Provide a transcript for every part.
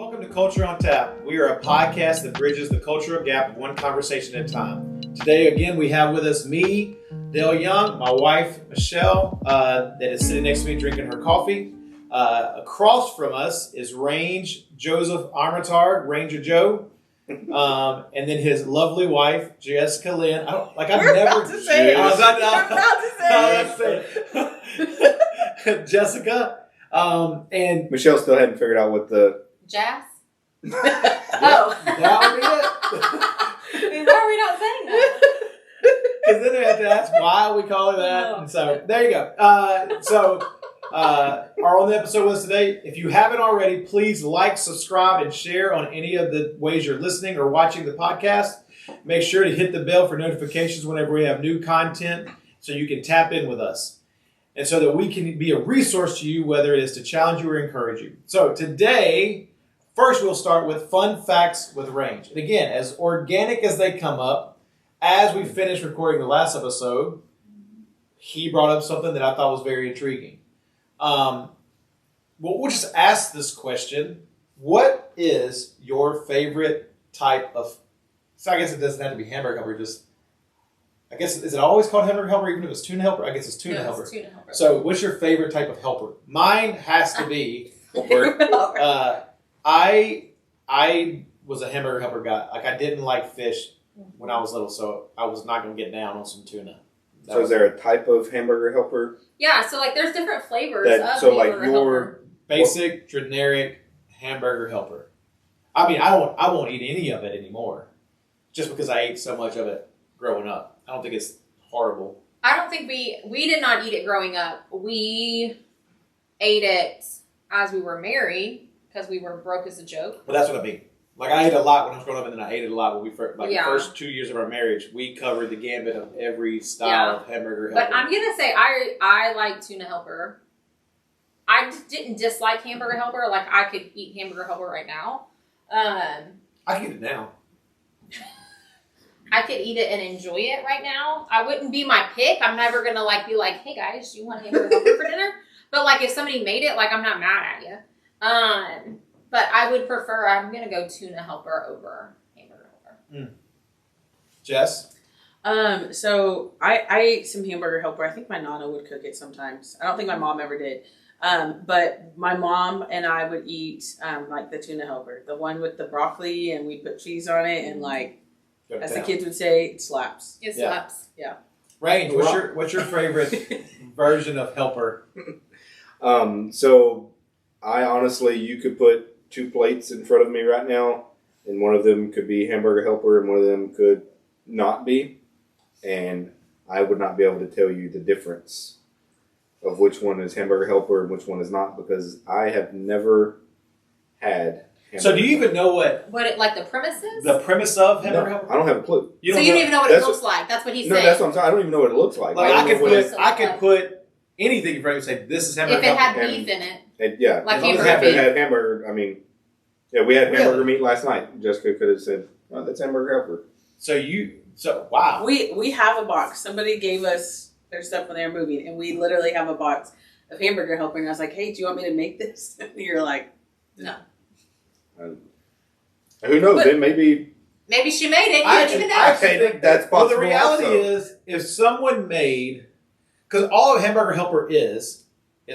Welcome to Culture on Tap. We are a podcast that bridges the cultural gap one conversation at a time. Today, again, we have with us me, Dale Young, my wife, Michelle, that is sitting next to me drinking her coffee. Across from us is Rainge Joseph Armitard, Ranger Joe, and then his lovely wife, Jessica Lynn. We're about to say it. Jessica. And Michelle still hadn't figured out what the Jazz? Oh. That would be it. Why are we not saying that? Because then they have to ask why we call her that. No. And so there you go. Are on the episode with us today. If you haven't already, please like, subscribe, and share on any of the ways you're listening or watching the podcast. Make sure to hit the bell for notifications whenever we have new content so you can tap in with us. And so that we can be a resource to you, whether it is to challenge you or encourage you. So today, first we'll start with fun facts with Rainge. And again, as organic as they come up, as we finished recording the last episode, he brought up something that I thought was very intriguing. We'll just ask this question. What is your favorite type of... So I guess it doesn't have to be hamburger helper, is it always called hamburger helper even if it's tuna helper? I guess it's tuna helper. It's tuna helper. So what's your favorite type of helper? Mine has to be... I was a hamburger helper guy. Like, I didn't like fish when I was little, so I was not going to get down on some tuna. So is there a type of hamburger helper? Yeah, so like there's different flavors of so like hamburger your helper. Basic, generic hamburger helper. I mean, I won't eat any of it anymore just because I ate so much of it growing up. I don't think it's horrible. I don't think we did not eat it growing up. We ate it as we were married because we were broke as a joke. But that's what I mean. Like, I ate a lot when I was growing up, and then I ate it a lot when we first, the Yeah. first 2 years of our marriage, we covered the gambit of every style of hamburger helper. But I'm going to say I like tuna helper. I didn't dislike hamburger helper. Like, I could eat hamburger helper right now. I can eat it now. I could eat it and enjoy it right now. I wouldn't be my pick. I'm never going to be like, hey guys, do you want hamburger helper for dinner? But like if somebody made it, like I'm not mad at you. But I would prefer, I'm going to go tuna helper over hamburger helper. Jess? So I ate some hamburger helper. I think my Nana would cook it sometimes. I don't think my mom ever did. But my mom and I would eat like the tuna helper, the one with the broccoli, and we put cheese on it, and like as the kids would say, it slaps. It slaps. Yeah. Range, what's your favorite version of helper? So I honestly, you could put 2 plates in front of me right now, and one of them could be hamburger helper, and one of them could not be, and I would not be able to tell you the difference of which one is hamburger helper and which one is not, because I have never had. So do you even know what like the premise is? the premise of hamburger No, helper? I don't have a clue. You don't even know what it looks like. That's what he's saying. No, that's what I'm saying. I don't even know what it looks like. Like, I could like. put anything in front of you and say, this is hamburger If it helper. had beef in it. And, yeah. Like as long as hamburger If it beef. had hamburger, I mean, yeah, we had hamburger Really? meat last night. Jessica could have said, oh, that's hamburger helper. So wow. We have a box. Somebody gave us their stuff when they were moving, and we literally have a box of hamburger helper. And I was like, hey, do you want me to make this? And you're like, no. Who knows? But- It may be. Maybe she made it. You I didn't even know. actually think that's possible. Well, the reality also. is, if someone made, because all a hamburger helper is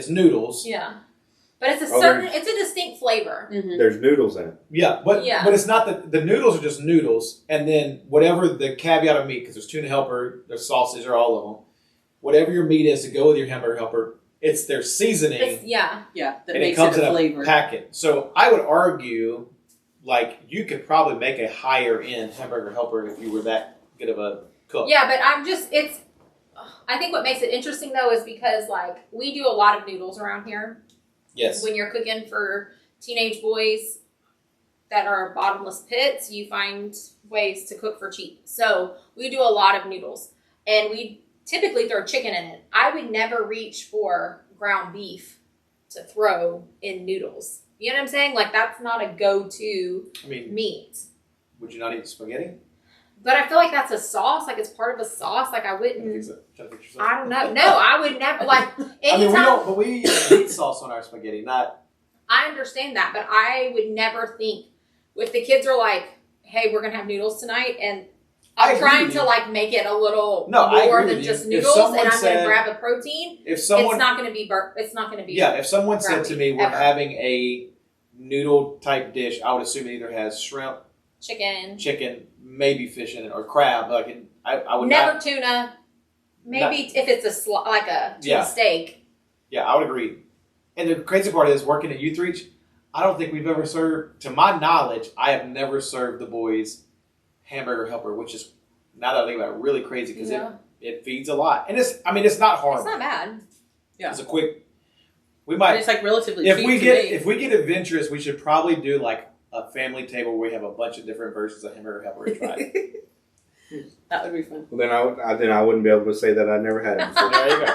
noodles. Yeah. But it's a Oh, it's a distinct flavor. Mm-hmm. There's noodles in it. Yeah, but it's not the noodles are just noodles, and then whatever the caveat of meat, because there's tuna helper, there's sausage, or all of them. Whatever your meat is to go with your hamburger helper, it's their seasoning, Yeah. Yeah, that and makes it comes it a in flavor. a packet. So I would argue, like, you could probably make a higher end hamburger helper if you were that good of a cook. Yeah, but I think what makes it interesting though is because like we do a lot of noodles around here. Yes. When you're cooking for teenage boys that are bottomless pits, you find ways to cook for cheap. So we do a lot of noodles, and we typically throw chicken in it. I would never reach for ground beef to throw in noodles. You know what I'm saying? Like, that's not a go-to meat. Would you not eat spaghetti? But I feel like that's a sauce. Like, it's part of a sauce. Like, I wouldn't. I don't know. No, I would never. Like, anytime. we use meat sauce on our spaghetti, not I understand that, but I would never think if the kids are like, "Hey, we're gonna have noodles tonight," and I'm trying to like make it a little more than just noodles, and I'm gonna grab a protein. If someone, it's not gonna be it's not gonna be. Yeah, if someone said to me, "We're ever. having a noodle type dish," I would assume it either has shrimp, chicken, maybe fish in it, or crab. Like I would never tuna. Maybe if it's like a tuna steak. Yeah, I would agree. And the crazy part is working at Youth Reach. I don't think we've ever served, to my knowledge, I have never served the boys hamburger helper, which is, now that I think about it, really crazy because it feeds a lot. And it's not hard. It's not bad. Yeah. It's a quick, we might. But it's like relatively if cheap we to get make. If we get adventurous, we should probably do like a family table where we have a bunch of different versions of hamburger helper and try it. That would be fun. Well, then I wouldn't be able to say that I never had it before. There you go.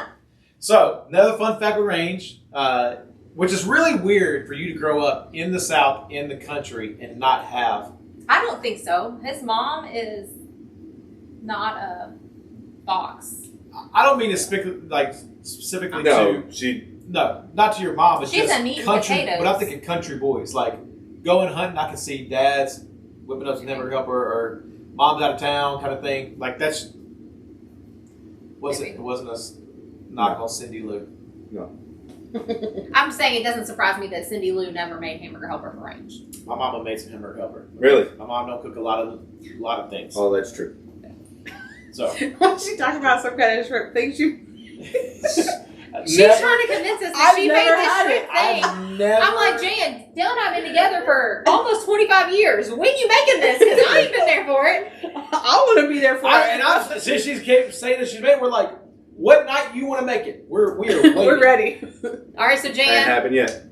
So, another fun fact with Rainge, which is really weird for you to grow up in the South, in the country, and not have. I don't think so. His mom is not a fox. I don't mean to specifically No, not to your mom, but She's just a meat and country. potatoes. But I'm thinking country boys, like going hunting. I can see dads whipping up some hamburger helper, or mom's out of town kind of thing. Like it wasn't a knock on Cindy Lou. no. I'm saying it doesn't surprise me that Cindy Lou never made hamburger helper for Range. My mama made some hamburger helper. Really? My mom don't cook a lot of things. Oh, that's true. So Why she talking about some kind of shrimp thing? She's trying to convince us that she made this shrimp thing. I'm like, Jan, Dale and I have been together for almost 25 years. When you making this? Because I ain't been there for it. I want to be there for it. Since she's kept saying that she's made, we're like, what night you want to make it? We are waiting. We're ready. All right, so That Jan, happened yet.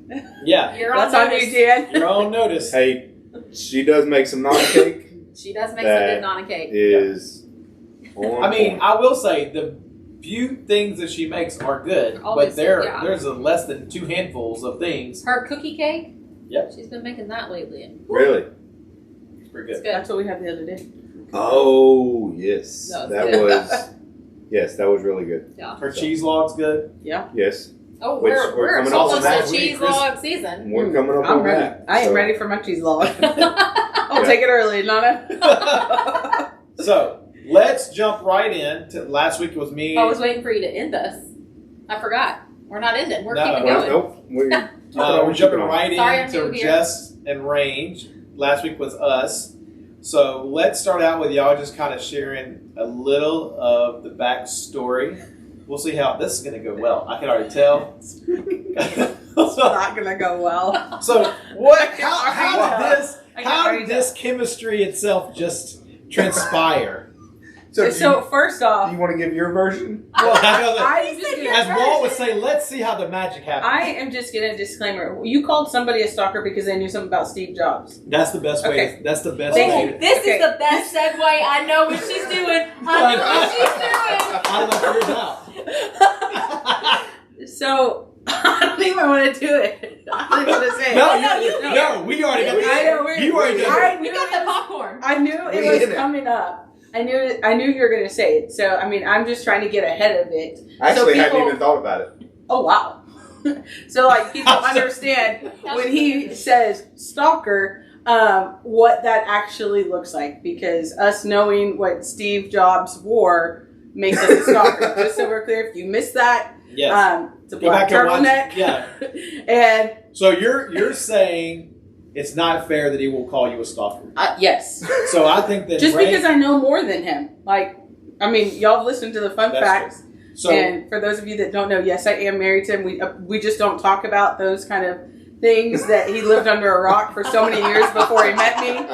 Yeah, you're on That's on notice. you, Jan. you're on notice. Hey, she does make some naan cake. She does make some That good naan cake. Is on I mean, point. I will say the few things that she makes are good, but there's less than 2 handfuls of things. Her cookie cake. Yep. She's been making that lately. And Really? It's pretty it's good. good. That's what we had the other day. Oh, yes. No, it's that good. was. Yes, that was really good. Yeah. Her cheese log's good. Yes. Oh, Which we're we're coming up on almost that to week, cheese Chris. log season. We're coming up I'm on ready. that. I am So, ready for my cheese log. I'll Yeah. take it early, Nana. So let's jump right in. To, last week it was me. I was waiting for you to end us. I forgot. We're not ending. We're No. keeping Well, going. nope. We're jumping right Sorry, I'm into new here. Jess and Range. Last week was us. So let's start out with y'all just kind of sharing a little of the backstory. We'll see how this is going to go well. I can already tell. It's not gonna go well. So what? How I did this chemistry itself just transpire? So first do off, you want to give your version? Well, I'm just gonna- as Walt would say, let's see how the magic happens. I am just getting a disclaimer. You called somebody a stalker because they knew something about Steve Jobs. That's the best way. Okay. That's the best Thank way. you. This Okay. is the best segue. I know what she's doing. I know what she's I don't know if yours out. So I don't even want to do it. I don't even want to say it. No, we already got I know, You already did it. We got the popcorn. I knew We it was did it. coming up. I knew you were going to say it. So I mean, I'm just trying to get ahead of it. I actually So hadn't people- even thought about it. Oh wow. So like people understand when he says stalker, what that actually looks like, because us knowing what Steve Jobs wore makes us a stalker. Just so we're clear, if you missed that, Yes. it's a Go black back and watch turtleneck. it. Yeah. And So you're saying it's not fair that he will call you a stalker. yes, So I think that just Ray- because I know more than him. Like, I mean, y'all have listened to the fun That's facts. So And for those of you that don't know, yes, I am married to him. We just don't talk about those kind of things that he lived under a rock for so many years before he met me.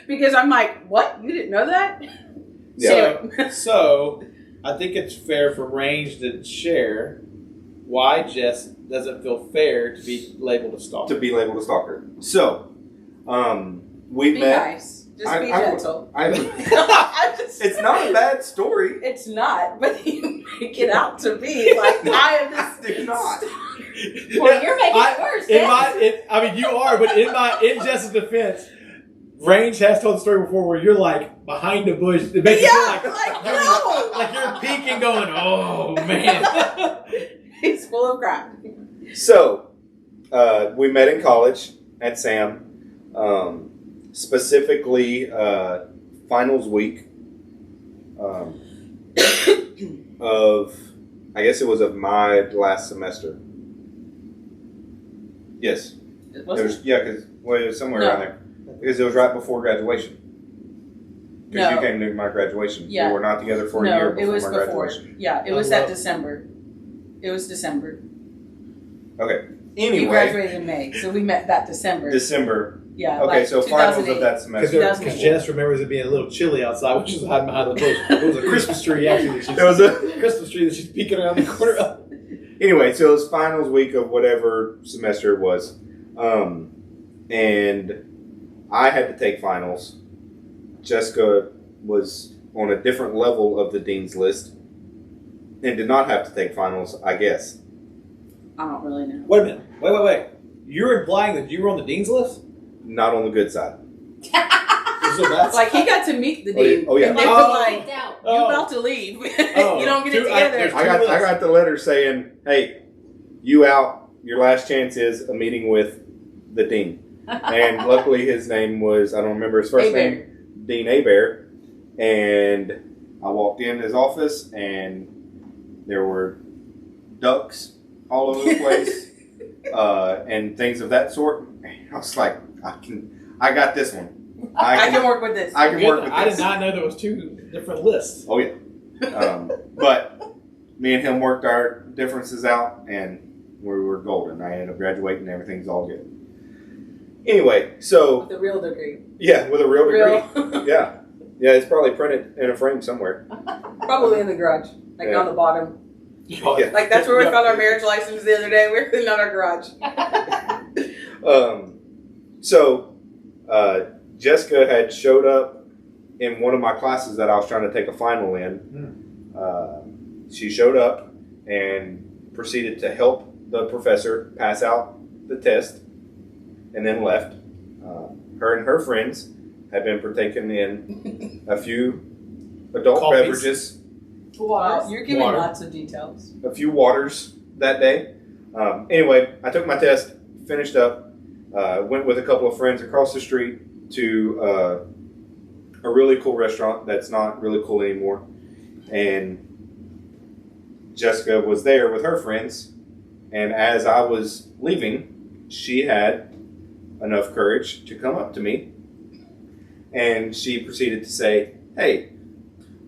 Because I'm like, what? You didn't know that? so I think it's fair for Range to share why Jess doesn't feel fair to be labeled a stalker. To be labeled a stalker. So, we Be met. nice. Just be gentle. It's not a bad story. It's not, but you make it out to be like I am this. It's not. Well, you're making it worse. I mean, you are, but in Jess's defense, Range has told the story before where you're like behind the bush. It makes you feel like you're peeking, going, "Oh man." He's full of crap. So, we met in college at Sam. Specifically, finals week of, I guess it was of my last semester. Yes. Because it was somewhere around there. Because it was right before graduation. Because you came to my graduation. Yeah. We were not together for a year before my graduation. Yeah, it was that December. It was December. Okay. You Anyway. graduated in May, so we met that December. Okay, Yeah. Like so finals of that semester. Because Jess remembers it being a little chilly outside, which is hiding behind the bush. It was a Christmas tree, actually. There was a Christmas tree that she's peeking around the corner of. Anyway, so it was finals week of whatever semester it was. And I had to take finals. Jessica was on a different level of the dean's list and did not have to take finals, I guess. I don't really know. Wait a minute. Wait. You're implying that you were on the dean's list? Not on the good side. So that's Like, he got to meet the dean. Oh, yeah. And they were like, you about to leave. You don't get it together. I got the letter saying, hey, you out. Your last chance is a meeting with the dean. And luckily his name was, I don't remember his first name, Dean Abear. And I walked in his office and there were ducks all over the place and things of that sort. I was like, I got this one. I can work with this. I can work with this. I did not know there was two different lists. Oh, yeah. But me and him worked our differences out and we were golden. I ended up graduating and everything's all good. Anyway, so... With a real degree. Yeah, with a real degree. Yeah. Yeah, it's probably printed in a frame somewhere. Probably in the garage. Like on the bottom. Yeah. Like that's where we found our marriage license the other day. We were cleaning out our garage. Jessica had showed up in one of my classes that I was trying to take a final in. She showed up and proceeded to help the professor pass out the test and then left. Her and her friends had been partaking in a few adult Coffees. beverages. Wow, you're giving Water. lots of details. A few waters that day. Anyway, I took my test, finished up, went with a couple of friends across the street to a really cool restaurant that's not really cool anymore. And Jessica was there with her friends. And as I was leaving, she had enough courage to come up to me. And she proceeded to say, hey,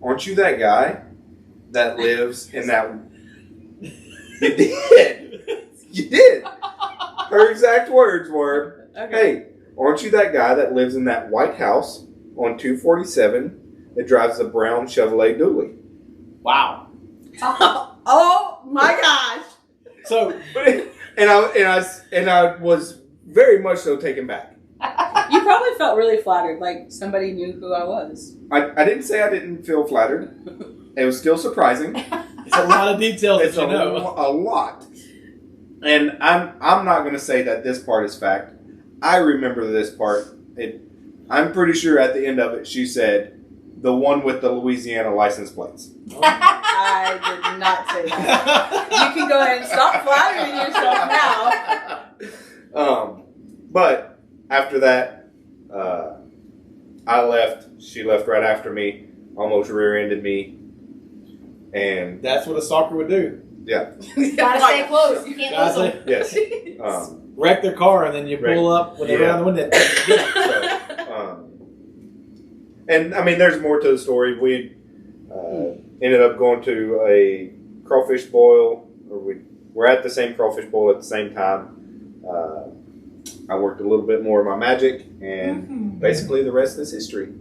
aren't you that guy that lives in that... You did. You did. Her exact words were, hey, aren't you that guy that lives in that white house on 247 that drives a brown Chevrolet Dually? Wow. Oh my gosh. So, and I was very much so taken back. You probably felt really flattered, like somebody knew who I was. I didn't say I didn't feel flattered. It was still surprising. it's a lot of details It's that you know. a lot. And I'm not going to say that this part is fact. I remember this part. I'm pretty sure at the end of it, she said, the one with the Louisiana license plates. I did not say that. You can go ahead and stop flattering yourself now. But after that, I left. She left right after me, almost rear-ended me. And That's what a stalker would do. yeah. Gotta stay close. You can't lose them. Yes. Wreck their car and then you pull up when they're around the window. And I mean, there's more to the story. We ended up going to a crawfish boil, or we were at the same crawfish boil at the same time. I worked a little bit more of my magic, and basically the rest is history.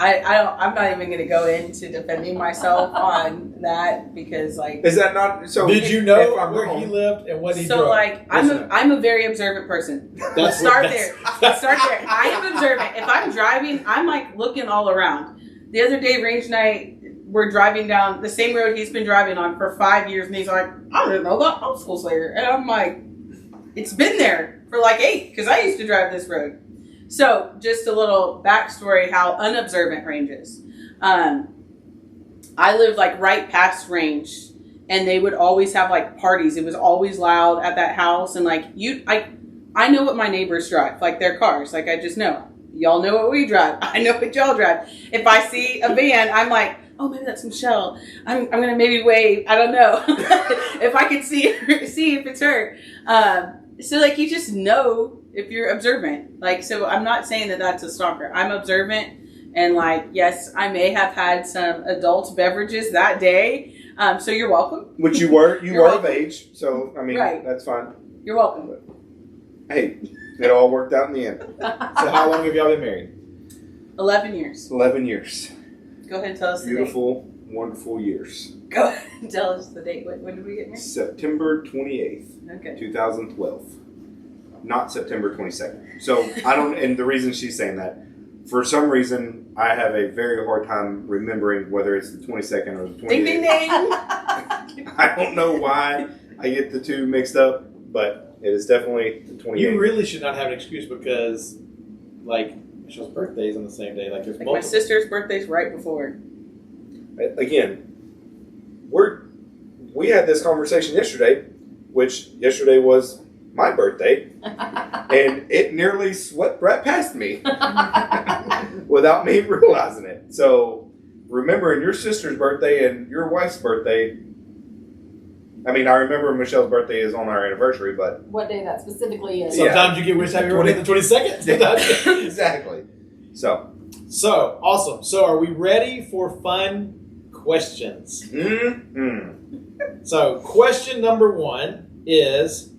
I'm not even going to go into defending myself on that because, like, Is that not so? Did you if know I'm where wrong- he lived and what he so drove? like I'm a very observant person. Let's start there. Let's start there. I am observant. If I'm driving, I'm like looking all around. The other day, Rainge and I were driving down the same road he's been driving on for 5 years, and he's like, I don't know that obstacle slayer, and I'm like, it's been there for like 8 because I used to drive this road. So, just a little backstory how unobservant Rainge is. I live like right past Rainge, and they would always have like parties. It was always loud at that house, and like I know what my neighbors drive, like their cars. Like I just know. Y'all know what we drive. I know what y'all drive. If I see a van, I'm like, oh, maybe that's Michelle. I'm gonna maybe wave. I don't know if I can see if it's her. So like you just know if you're observant. Like so, I'm not saying that that's a stalker. I'm observant, and like yes, I may have had some adult beverages that day. So you're welcome. Which you were You're of welcome. age, so I mean Right. that's fine. You're welcome. Hey, it all worked out in the end. So how long have y'all been married? 11 years. 11 years. Go ahead and tell us Beautiful, wonderful years. the date. Go ahead and tell us the date. When did we get married? September 28th, Okay. 2012. Not September 22nd. So I don't, and the reason she's saying that, for some reason, I have a very hard time remembering whether it's the 22nd or the 28th. Ding ding ding. I don't know why I get the two mixed up, but it is definitely the 28th. You really should not have an excuse because, like, Michelle's birthday is on the same day. Like, there's Like my multiple. sister's birthday's right before. Again, we had this conversation yesterday, which yesterday was my birthday, and it nearly swept right past me without me realizing it. So, remembering your sister's birthday and your wife's birthday. I mean, I remember Michelle's birthday is on our anniversary, but What day that specifically is? Yeah. Sometimes you get wish happy birthday the 22nd. exactly. So, Awesome. So are we ready for fun questions? So question number 1 is,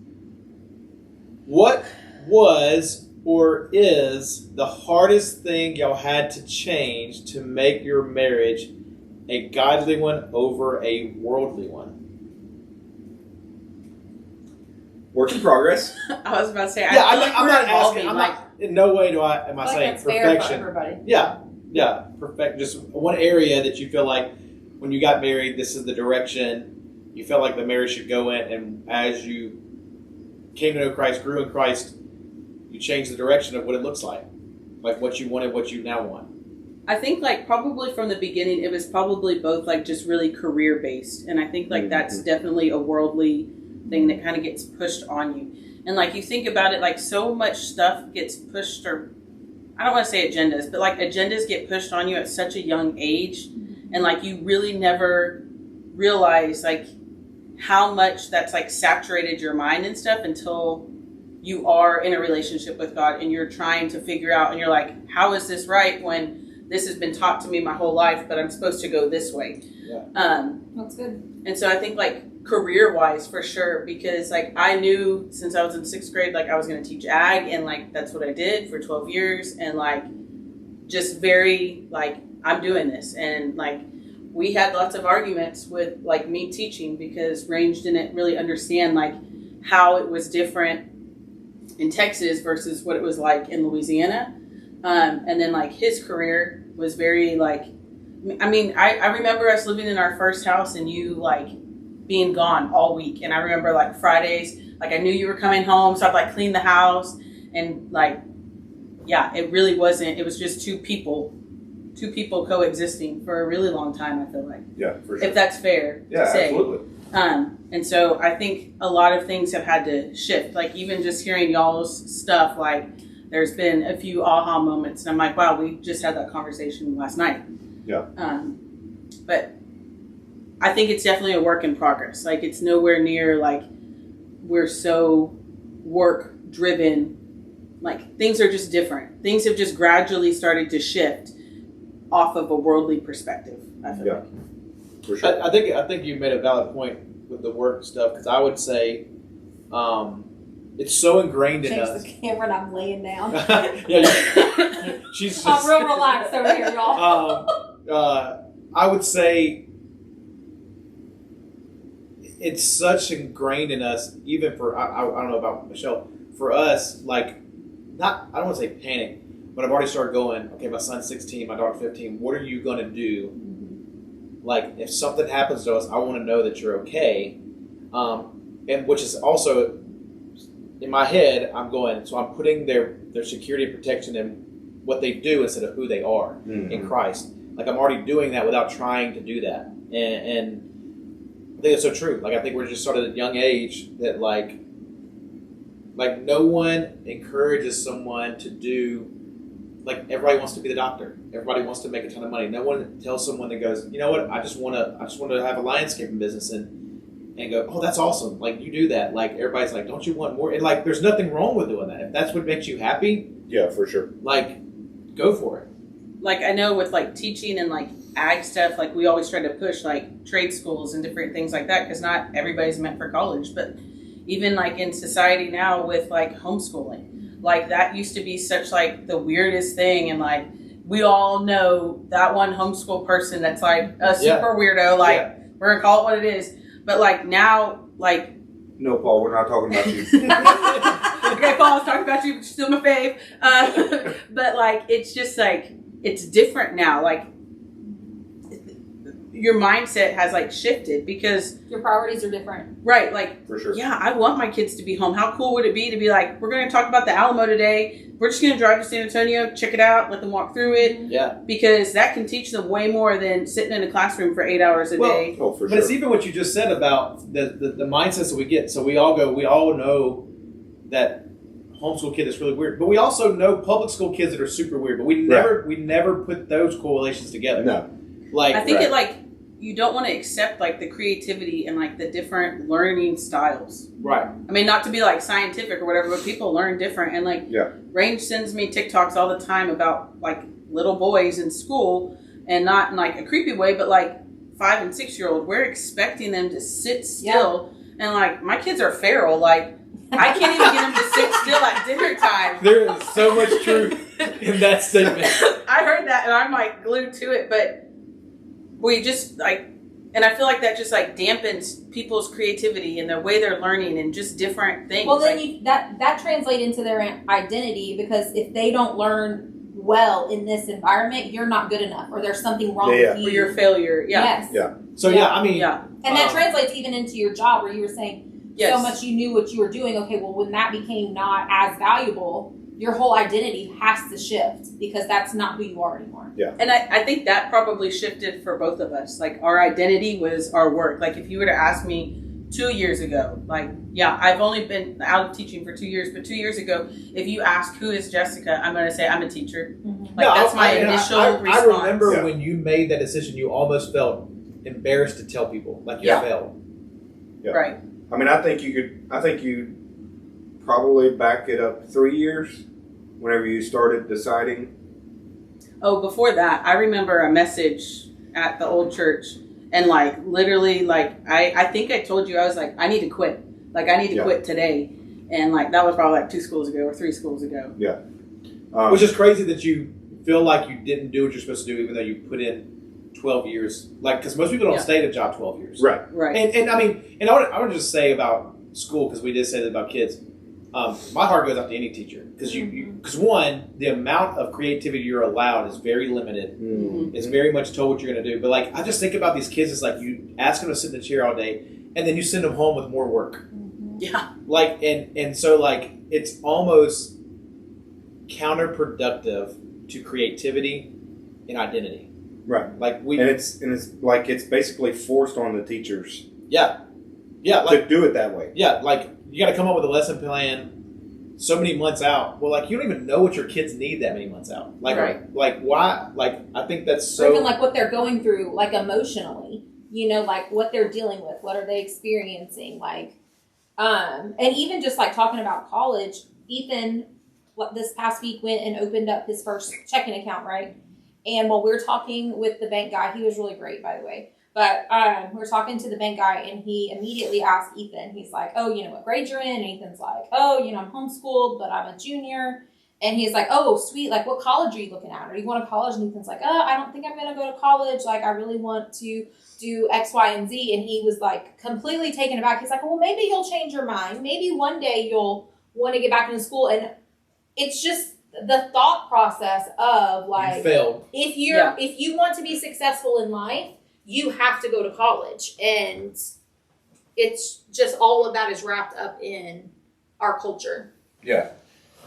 what was or is the hardest thing y'all had to change to make your marriage a godly one over a worldly one? work in progress. I was about to say, Yeah, I feel like I'm we're not evolving, asking. I'm like, not. In no way am I Like saying it's fair for perfection. everybody. Yeah, perfect. Just one area that you feel like when you got married, this is the direction you felt like the marriage should go in, and as you came to know Christ, grew in Christ, you changed the direction of what it looks like what you wanted, what you now want. I think like probably from the beginning, it was probably both like just really career based. And I think like that's definitely a worldly thing that kind of gets pushed on you. And like you think about it, like so much stuff gets pushed, or I don't want to say agendas, but like agendas get pushed on you at such a young age. And like you really never realize like how much that's like saturated your mind and stuff until you are in a relationship with God and you're trying to figure out, and you're like, how is this right when this has been taught to me my whole life, but I'm supposed to go this way. Yeah. That's good. And so I think like career wise for sure, because like I knew since I was in 6th grade, like I was going to teach ag, and like that's what I did for 12 years. And like just very like, I'm doing this. And like we had lots of arguments with like me teaching because Rainge didn't really understand like how it was different in Texas versus what it was like in Louisiana. And then like his career was very like, I mean, I remember us living in our first house and you like being gone all week. And I remember like Fridays, like I knew you were coming home. So I'd like clean the house and like, yeah, it really wasn't, it was just two people coexisting for a really long time, I feel like. Yeah, for sure. If that's fair Yeah, to say. absolutely. And so I think a lot of things have had to shift. Like even just hearing y'all's stuff, like there's been a few aha moments, and I'm like, wow, we just had that conversation last night. Yeah. But I think it's definitely a work in progress. Like it's nowhere near like we're so work driven. Like things are just different. Things have just gradually started to shift off of a worldly perspective, I feel like. For sure. I think you made a valid point with the work stuff, because I would say it's so ingrained in Change us. the camera and I'm laying down. She's I'm real relaxed over here, y'all. I would say it's such ingrained in us, even for I don't know about Michelle. For us, like I don't want to say panic, but I've already started going. Okay, my son's 16, my daughter's 15. What are you going to do? Like if something happens to us, I want to know that you're okay. And which is also in my head, I'm going. So I'm putting their security and protection in what they do instead of who they are in Christ. Like I'm already doing that without trying to do that. And I think it's so true. Like I think we're just started at a young age that like no one encourages someone to do. Like everybody wants to be the doctor. Everybody wants to make a ton of money. No one tells someone that goes, you know what? I just want to have a landscaping business and go, oh, that's awesome. Like you do that. Like everybody's like, don't you want more? And like, there's nothing wrong with doing that. If that's what makes you happy, Yeah, for sure. like, go for it. Like I know with like teaching and like ag stuff, like we always try to push like trade schools and different things like that because not everybody's meant for college. But even like in society now with like homeschooling. Like that used to be such like the weirdest thing, and like we all know that one homeschool person that's like a super weirdo. Like we're gonna call it what it is, but like now, like No, Paul, we're not talking about you. okay, Paul, I was talking about you, but you're still my fave. But like it's just like it's different now. Like your mindset has like shifted because Your priorities are different. right, like For sure. yeah, I want my kids to be home. How cool would it be to be like, we're going to talk about the Alamo today. We're just going to drive to San Antonio, check it out, let them walk through it. Yeah. Because that can teach them way more than sitting in a classroom for 8 hours a day. Oh, for But sure. it's even what you just said about the mindsets that we get. So we all know that homeschool kid is really weird, but we also know public school kids that are super weird. But we never put those correlations together. No. Like I think it like, you don't want to accept like the creativity and like the different learning styles. right. I mean, not to be like scientific or whatever, but people learn different. And like, Rainge sends me TikToks all the time about like little boys in school, and not in like a creepy way, but like 5 and 6 year old, we're expecting them to sit still. And like, my kids are feral. Like, I can't even get them to sit still at dinner time. There is so much truth in that statement. I heard that and I'm like glued to it, but we just like, and I feel like that just like dampens people's creativity and the way they're learning and just different things. Well, then like, that translates into their identity, because if they don't learn well in this environment, you're not good enough, or there's something wrong with or you. your failure. Yeah. Yes. Yeah. So I mean, Yeah. And that translates even into your job, where you were saying Yes. so much you knew what you were doing. Okay, well, when that became not as valuable, your whole identity has to shift, because that's not who you are anymore. Yeah. And I think that probably shifted for both of us. Like our identity was our work. Like if you were to ask me 2 years ago, like, yeah, I've only been out of teaching for 2 years, but 2 years ago, if you ask who is Jessica, I'm going to say I'm a teacher. Mm-hmm. Like that's my initial response. I remember when you made that decision, you almost felt embarrassed to tell people, like you failed. Yeah. Right. I mean, I think you probably back it up 3 years whenever you started deciding. Oh, before that, I remember a message at the old church, and like literally, like I think I told you, I was like, I need to quit. Like I need to quit today, and like that was probably like 2 schools ago or 3 schools ago. Yeah. Which is crazy that you feel like you didn't do what you're supposed to do, even though you put in 12 years. Like, because most people don't stay at a job 12 years. Right. Right. And I mean, and I want to just say about school, because we did say that about kids. My heart goes out to any teacher, because because one, the amount of creativity you're allowed is very limited. Mm-hmm. It's very much told what you're going to do. But like, I just think about these kids. It's like you ask them to sit in the chair all day, and then you send them home with more work. Yeah. Like, and so like, it's almost counterproductive to creativity and identity. Right. Like And it's like it's basically forced on the teachers. Yeah, To do it that way. Yeah, like you got to come up with a lesson plan so many months out. Well, like you don't even know what your kids need that many months out. Like, like why? Like I think that's so. Or even like what they're going through, like emotionally. You know, like what they're dealing with, what are they experiencing, like, and even just like talking about college. Ethan, this past week went and opened up his first checking account, right? And while we're talking with the bank guy, he was really great, by the way. But we're talking to the bank guy, and he immediately asked Ethan, he's like, oh, you know what grade you're in? And Ethan's like, oh, you know, I'm homeschooled, but I'm a junior. And he's like, oh, sweet. Like, what college are you looking at? Are you going to college? And Ethan's like, I don't think I'm going to go to college. Like, I really want to do X, Y, and Z. And he was like completely taken aback. He's like, well, maybe you'll change your mind. Maybe one day you'll want to get back into school. And it's just the thought process of like, you failed. if you want to be successful in life, you have to go to college. And it's just all of that is wrapped up in our culture. Yeah.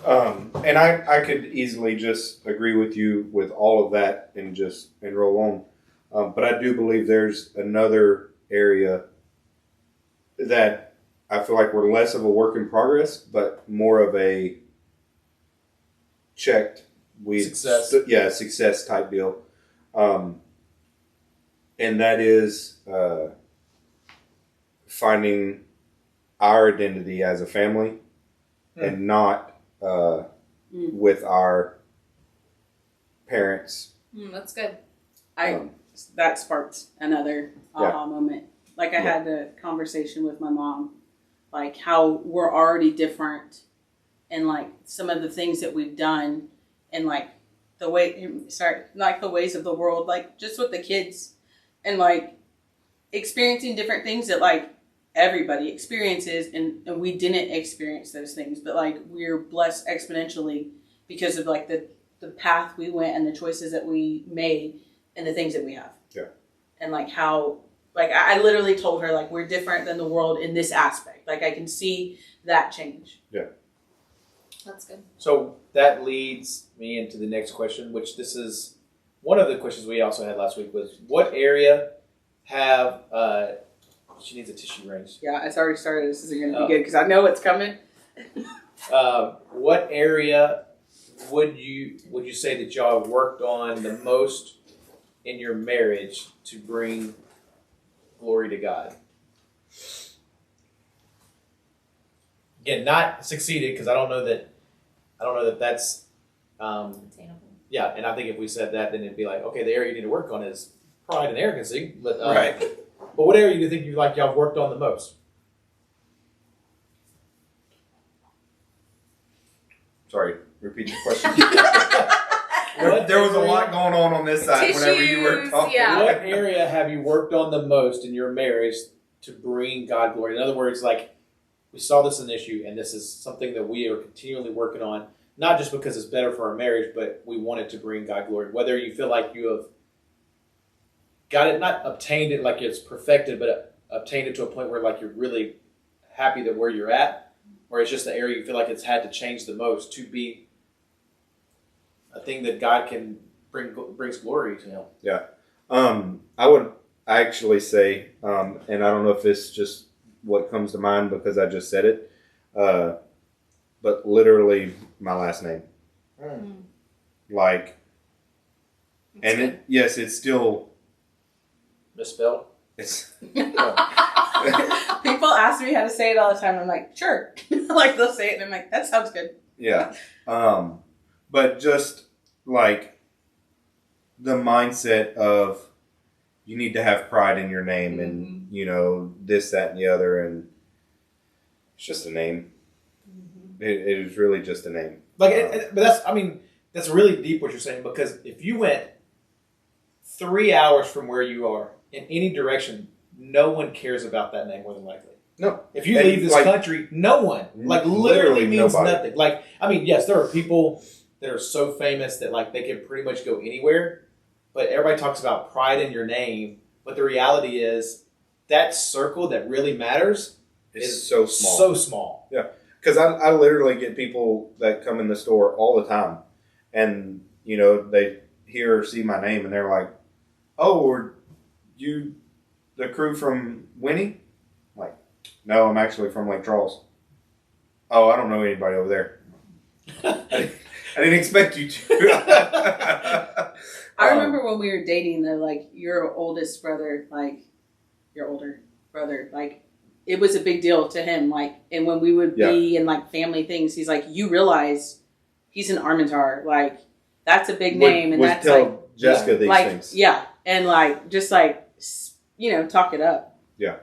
And I could easily just agree with you with all of that and roll on. But I do believe there's another area that I feel like we're less of a work in progress, but more of a checked Success. Success type deal. And that is finding our identity as a family and not with our parents. That's good. That sparked another aha moment. Like I had a conversation with my mom, like how we're already different and like some of the things that we've done and like the ways of the world, like just with the kids and like experiencing different things that like everybody experiences and we didn't experience those things, but like we're blessed exponentially because of like the path we went and the choices that we made and the things that we have. Yeah. And like how, like I literally told her like we're different than the world in this aspect. Like I can see that change. Yeah. That's good. So that leads me into the next question, which this is one of the questions we also had last week was what area have, she needs a tissue range. Yeah, it's already started. This isn't going to be good because I know it's coming. What area would you say that y'all have worked on the most in your marriage to bring glory to God? Again, not succeeded because I don't know that that's Attainable. yeah. And I think if we said that, then it'd be like, okay, the area you need to work on is pride and arrogancy. But Right. But what area do you think y'all worked on the most? Sorry, repeat the question. There was a lot going on this side whenever you were Tissues, talking. yeah. What area have you worked on the most in your marriage to bring God glory? In other words, like we saw this as an issue, and this is something that we are continually working on, not just because it's better for our marriage, but we want it to bring God glory. Whether you feel like you have got it, not obtained it like it's perfected, but obtained it to a point where like you're really happy that where you're at, or it's just the area you feel like it's had to change the most to be a thing that God can brings glory to Him. Yeah. I would actually say, and I don't know if it's just what comes to mind because I just said it, but literally my last name. Like, That's good. yes, it's still, Misspelled? it's, People ask me how to say it all the time. I'm like, sure. Like they'll say it and I'm like, that sounds good. yeah. But just like the mindset of you need to have pride in your name and, you know, this, that, and the other. And it's just a name. It is really just a name. But that's really deep what you're saying, because if you went 3 hours from where you are in any direction, no one cares about that name more than likely. No. If you leave this country, no one. Like literally means nobody. nothing. Like, I mean, yes, there are people that are so famous that like they can pretty much go anywhere, but everybody talks about pride in your name. But the reality is that circle that really matters is so small. So small. Yeah. Because I literally get people that come in the store all the time and, you know, they hear or see my name and they're like, oh, are you the crew from Winnie? I'm like, no, I'm actually from Lake Charles. Oh, I don't know anybody over there. I didn't expect you to. I remember when we were dating, they're like, your oldest brother, like, your older brother, like, it was a big deal to him. Like, and when we would be in, like, family things, he's like, you realize he's an Armintar. Like, that's a big name. And that's, like, Jessica these like, things. Yeah. And, like, just, like, you know, talk it up. Yeah.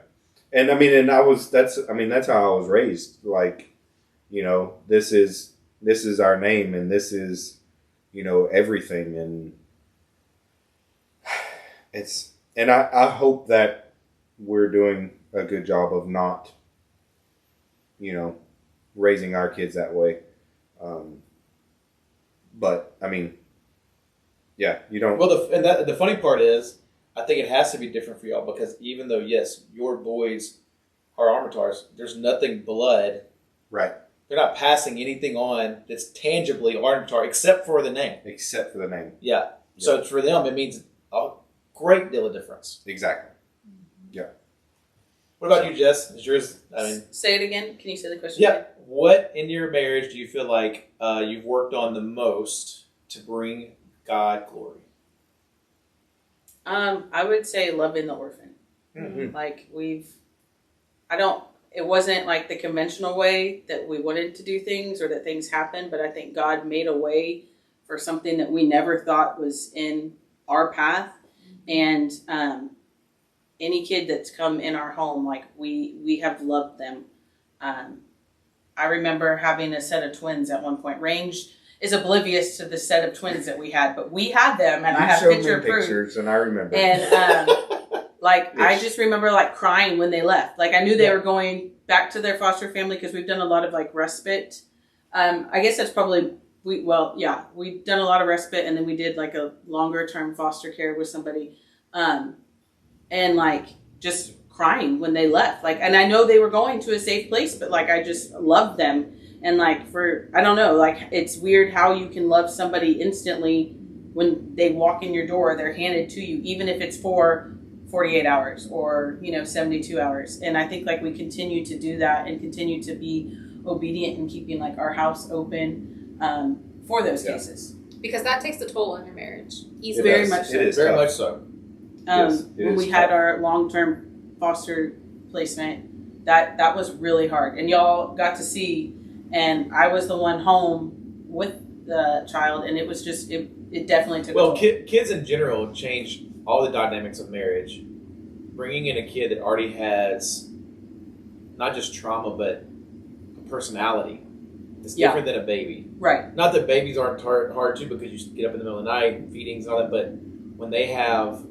And, I mean, that's how I was raised. Like, you know, this is our name and this is, you know, everything. And I hope that we're doing a good job of not, you know, raising our kids that way. But I mean, yeah, you don't. Well, the funny part is, I think it has to be different for y'all because even though yes, your boys are Armitars, there's nothing blood. Right. They're not passing anything on that's tangibly Armitar except for the name. Except for the name. Yeah. So for them, it means a great deal of difference. Exactly. Yeah. What about you, Jess? Is yours? I mean, Say it again. Can you say the question? yeah. What in your marriage do you feel like you've worked on the most to bring God glory? I would say loving the orphan. Mhm. Like it wasn't like the conventional way that we wanted to do things or that things happen, but I think God made a way for something that we never thought was in our path. And any kid that's come in our home, like we have loved them. I remember having a set of twins at one point. Rainge is oblivious to the set of twins that we had, but we had them, and I have picture proof. Pictures, and I remember. And like I Yes. just remember like crying when they left. Like I knew they were going back to their foster family because we've done a lot of like respite. I guess that's probably we've done a lot of respite, and then we did like a longer term foster care with somebody, and like just crying when they left. Like, and I know they were going to a safe place, but like I just loved them. And like I don't know, like it's weird how you can love somebody instantly when they walk in your door. They're handed to you, even if it's for 48 hours or 72 hours. And I think like we continue to do that and continue to be obedient and keeping like our house open for those cases. Because that takes a toll on your marriage. It Very does. much so. It is Very tough. much so. Yes, it When is we had tough. our long-term foster placement, that was really hard, and y'all got to see. And I was the one home with the child, and it was just it definitely took. Well, a toll. kids in general change all the dynamics of marriage. Bringing in a kid that already has not just trauma but a personality. It's different than a baby. Right. Not that babies aren't hard too, because you get up in the middle of the night, feedings and all that, but when they have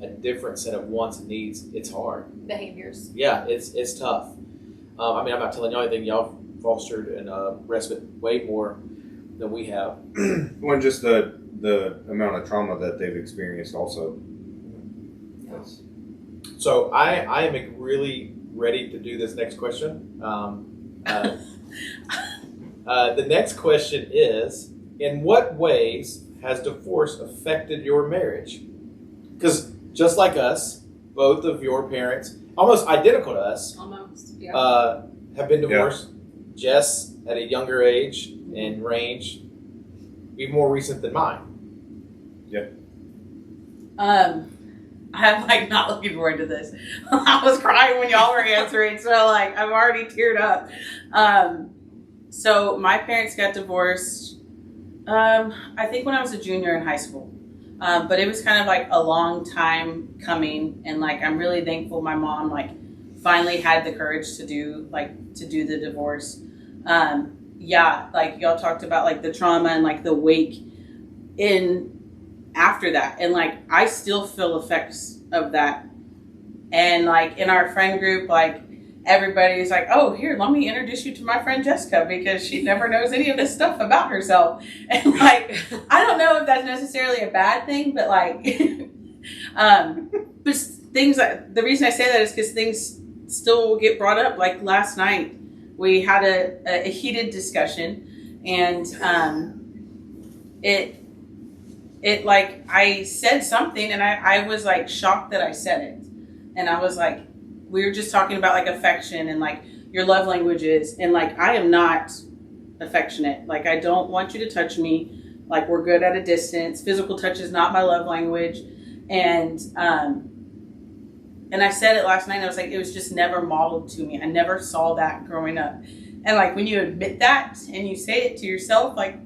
a different set of wants and needs, it's hard. Behaviors. Yeah, it's tough. I mean, I'm not telling y'all anything. Y'all fostered and respite way more than we have. Well, just the amount of trauma that they've experienced also. Yes. So I am really ready to do this next question. The next question is, in what ways has divorce affected your marriage? Because just like us, both of your parents, almost identical to us, Almost. Yeah. have been divorced. Jess at a younger age, and Rainge even more recent than mine. I'm like not looking forward to this. I was crying when y'all were answering, so like I'm already teared up. So my parents got divorced. I think when I was a junior in high school, but it was kind of like a long time coming, and like I'm really thankful my mom like finally had the courage to do the divorce. Like y'all talked about like the trauma and like the wake in after that, and like I still feel effects of that. And like in our friend group, like everybody's like, oh, here, let me introduce you to my friend Jessica, because she never knows any of this stuff about herself. And like I don't know if that's necessarily a bad thing, but like but things, the reason I say that is because things still get brought up. Like last night we had a heated discussion, and it like I said something, and I was like shocked that I said it. And I was like, we were just talking about like affection and like your love languages, and like I am not affectionate. Like I don't want you to touch me. Like we're good at a distance. Physical touch is not my love language. And I said it last night, and I was like, it was just never modeled to me. I never saw that growing up. And like when you admit that and you say it to yourself, like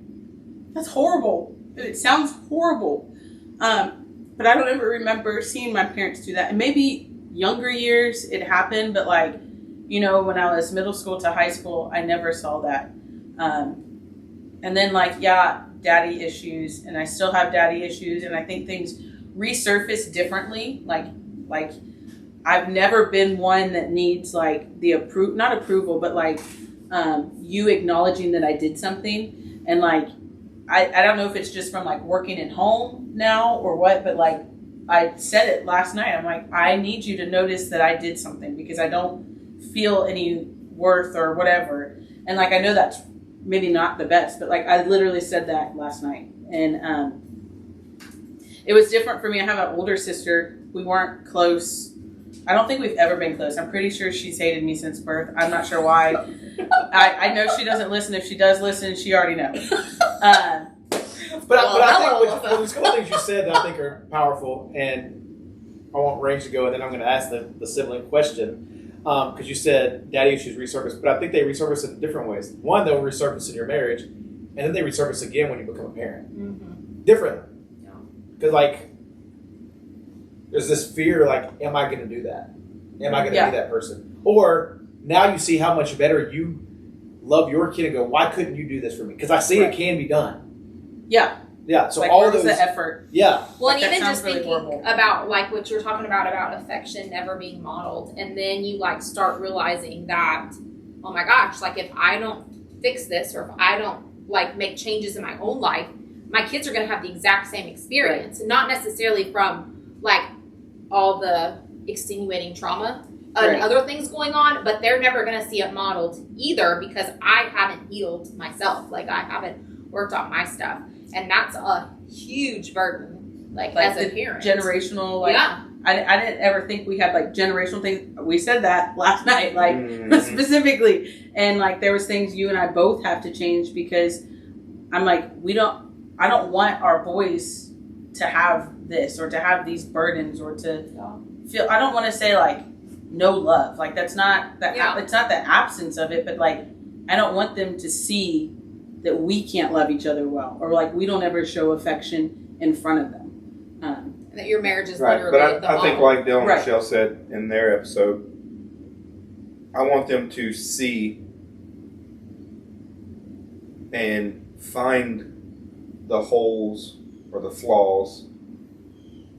that's horrible. It sounds horrible. But I don't ever remember seeing my parents do that. And maybe younger years it happened, but like, when I was middle school to high school, I never saw that. And then like, daddy issues, and I still have daddy issues, and I think things resurface differently. Like I've never been one that needs like not approval, but like you acknowledging that I did something. And like I don't know if it's just from like working at home now or what, but like I said it last night. I'm like, I need you to notice that I did something, because I don't feel any worth or whatever. And like I know that's maybe not the best, but like I literally said that last night. And it was different for me. I have an older sister. We weren't close I don't think we've ever been close. I'm pretty sure she's hated me since birth. I'm not sure why. I know she doesn't listen. If she does listen, she already knows. But I think there's a couple things you said that I think are powerful, and I want Rainge to go, and then I'm going to ask the sibling question, because you said daddy issues resurface, but I think they resurface in different ways. One, they'll resurface in your marriage, and then they resurface again when you become a parent. Mm-hmm. Differently. Yeah. Because, like, there's this fear, like, am I going to do that? Am I going to be that person? Or now you see how much better you love your kid and go, why couldn't you do this for me? Because I see it can be done. Yeah. Yeah. So like, all where those was the effort? Yeah. Well, Like, and even that just sounds really thinking horrible. about like what you're talking about affection never being modeled, and then you like start realizing that, oh my gosh, like if I don't fix this or if I don't like make changes in my own life, my kids are going to have the exact same experience, not necessarily from like all the extenuating trauma and other things going on, but they're never going to see it modeled either because I haven't healed myself. Like I haven't worked on my stuff. And that's a huge burden, like as a parent. Generational, like, yeah. I didn't ever think we had like generational things. We said that last night, like specifically. And like there was things you and I both have to change because I'm like, I don't want our boys to have this or to have these burdens or to feel, I don't want to say like no love. Like that's not that, it's not the absence of it, but like, I don't want them to see that we can't love each other well, or like we don't ever show affection in front of them. That your marriage is right. literally But the I think model. like Dale and Michelle said in their episode, I want them to see and find the holes or the flaws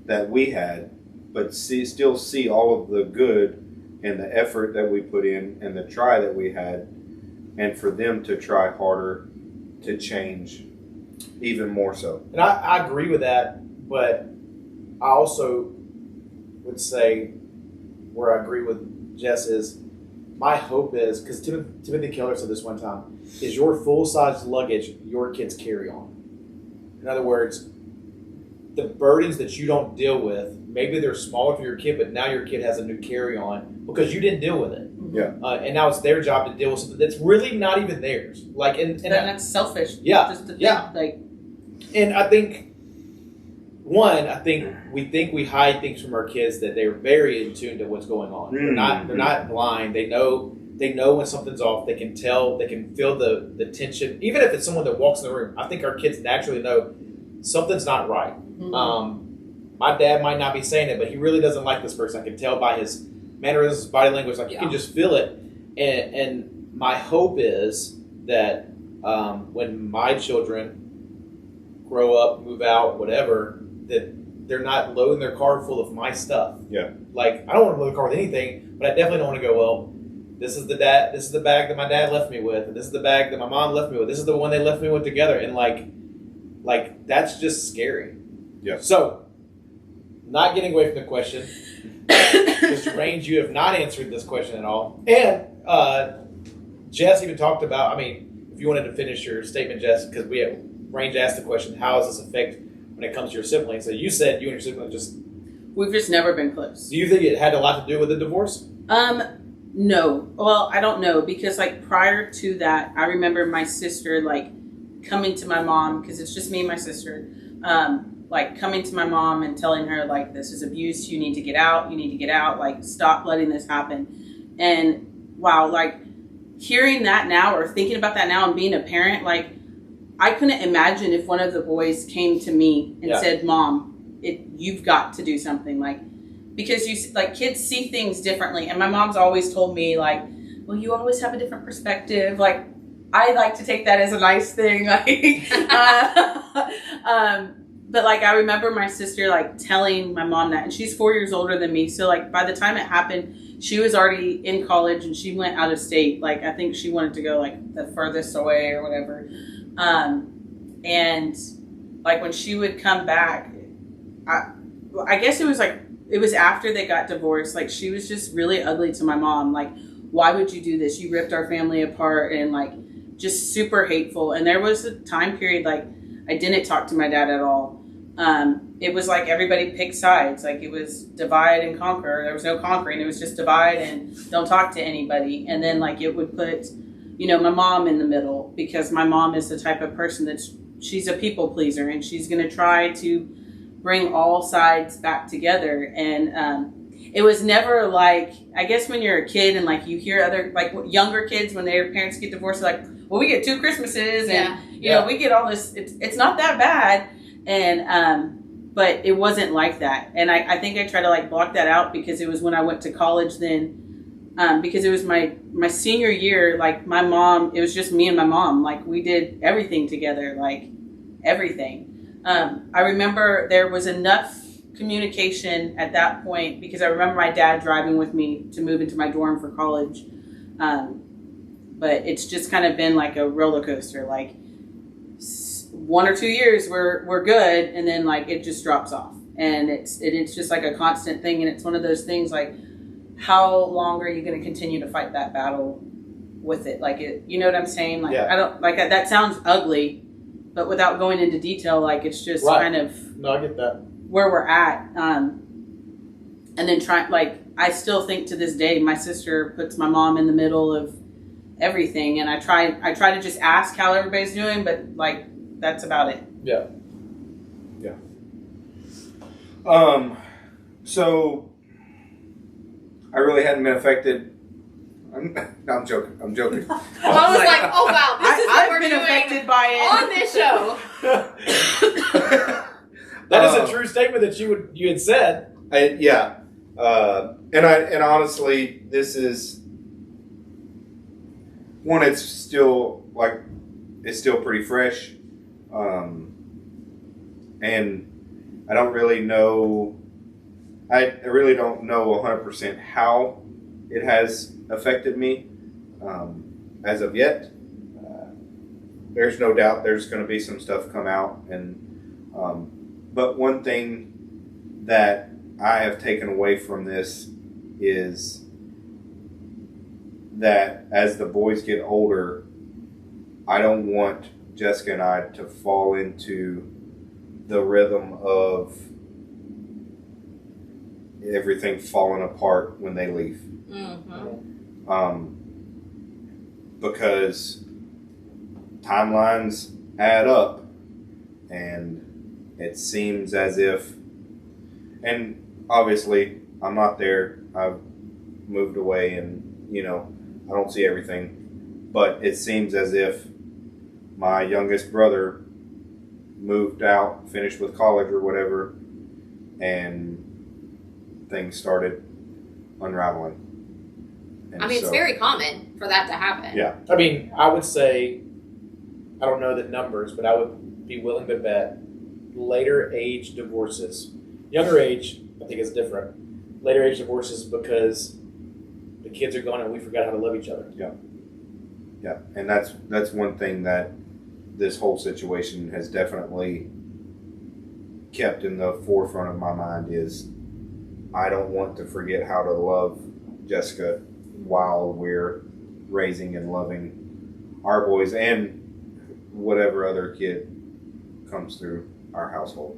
that we had, but still see all of the good and the effort that we put in and the try that we had, and for them to try harder to change even more so. And I agree with that, but I also would say where I agree with Jess is my hope is, because Timothy Keller said this one time, is your full-size luggage your kids carry on. In other words, the burdens that you don't deal with, maybe they're smaller for your kid, but now your kid has a new carry-on because you didn't deal with it. Yeah. And now it's their job to deal with something that's really not even theirs. Like, and that's selfish. Yeah. Just to think, like, and I think we hide things from our kids that they're very in tune to what's going on. Mm-hmm. They're not blind. They know when something's off. They can tell. They can feel the tension. Even if it's someone that walks in the room, I think our kids naturally know something's not right. Mm-hmm. My dad might not be saying it, but he really doesn't like this person. I can tell by his mannerisms, body language. Like you can just feel it. And my hope is that when my children grow up, move out, whatever, that they're not loading their car full of my stuff. Yeah. Like I don't want to load the car with anything, but I definitely don't want to go, well, this is the bag that my dad left me with, and this is the bag that my mom left me with. This is the one they left me with together. And like that's just scary. Yeah. So, not getting away from the question, Mr. Rainge, you have not answered this question at all. And Jess even talked about, I mean, if you wanted to finish your statement, Jess, because Rainge asked the question, how does this affect when it comes to your siblings? So you said you and your siblings we've just never been close. Do you think it had a lot to do with the divorce? No. Well, I don't know, because like prior to that, I remember my sister like coming to my mom, because it's just me and my sister, like coming to my mom and telling her like, this is abuse, you need to get out, like stop letting this happen. And wow, like hearing that now or thinking about that now and being a parent, like I couldn't imagine if one of the boys came to me and said, Mom, you've got to do something, like, because you like kids see things differently. And my mom's always told me like, well, you always have a different perspective. Like I like to take that as a nice thing. Like, but like I remember my sister like telling my mom that, and she's 4 years older than me. So like by the time it happened, she was already in college and she went out of state. Like I think she wanted to go like the furthest away or whatever. And like when she would come back, I guess it was after they got divorced. Like she was just really ugly to my mom. Like, why would you do this? You ripped our family apart, and like just super hateful. And there was a time period like I didn't talk to my dad at all. it was like everybody picked sides. Like it was divide and conquer. There was no conquering. It was just divide and don't talk to anybody. And then like it would put, my mom in the middle, because my mom is the type of person she's a people pleaser, and she's going to try to bring all sides back together. And it was never like, I guess when you're a kid and like you hear other like younger kids when their parents get divorced, they're like, well, we get 2 Christmases and we get all this. It's not that bad. And but it wasn't like that. And I think I tried to like block that out, because it was when I went to college then, because it was my senior year. Like my mom, it was just me and my mom. Like we did everything together, like everything. I remember there was enough communication at that point, because I remember my dad driving with me to move into my dorm for college. But it's just kind of been like a roller coaster. Like 1 or 2 years we're good, and then like it just drops off, and it's just like a constant thing. And it's one of those things like, how long are you going to continue to fight that battle with it? Like you know what I'm saying? Like I don't like that sounds ugly, but without going into detail, like it's just kind of no, I get that, where we're at. And then I still think to this day, my sister puts my mom in the middle of everything, and I try to just ask how everybody's doing, but like that's about it. Yeah. So I really hadn't been affected. I'm joking. I was like, oh wow, this is what I've we're been doing affected by it on this show. That is a true statement that you had said. And honestly, this is one. It's still pretty fresh, and I don't really know. I really don't know 100% how it has affected me as of yet. There's no doubt there's going to be some stuff come out, but one thing that I have taken away from this is that as the boys get older, I don't want Jessica and I to fall into the rhythm of everything falling apart when they leave. Because timelines add up, and it seems as if, and obviously I'm not there, I've moved away, and I don't see everything, but it seems as if my youngest brother moved out, finished with college or whatever, and things started unraveling. And it's very common for that to happen. Yeah. I mean, I would say, I don't know the numbers, but I would be willing to bet later age divorces. Younger age, I think, is different. Later age divorces because the kids are gone and we forgot how to love each other. Yeah, and that's one thing that this whole situation has definitely kept in the forefront of my mind is I don't want to forget how to love Jessica while we're raising and loving our boys and whatever other kid comes through our household.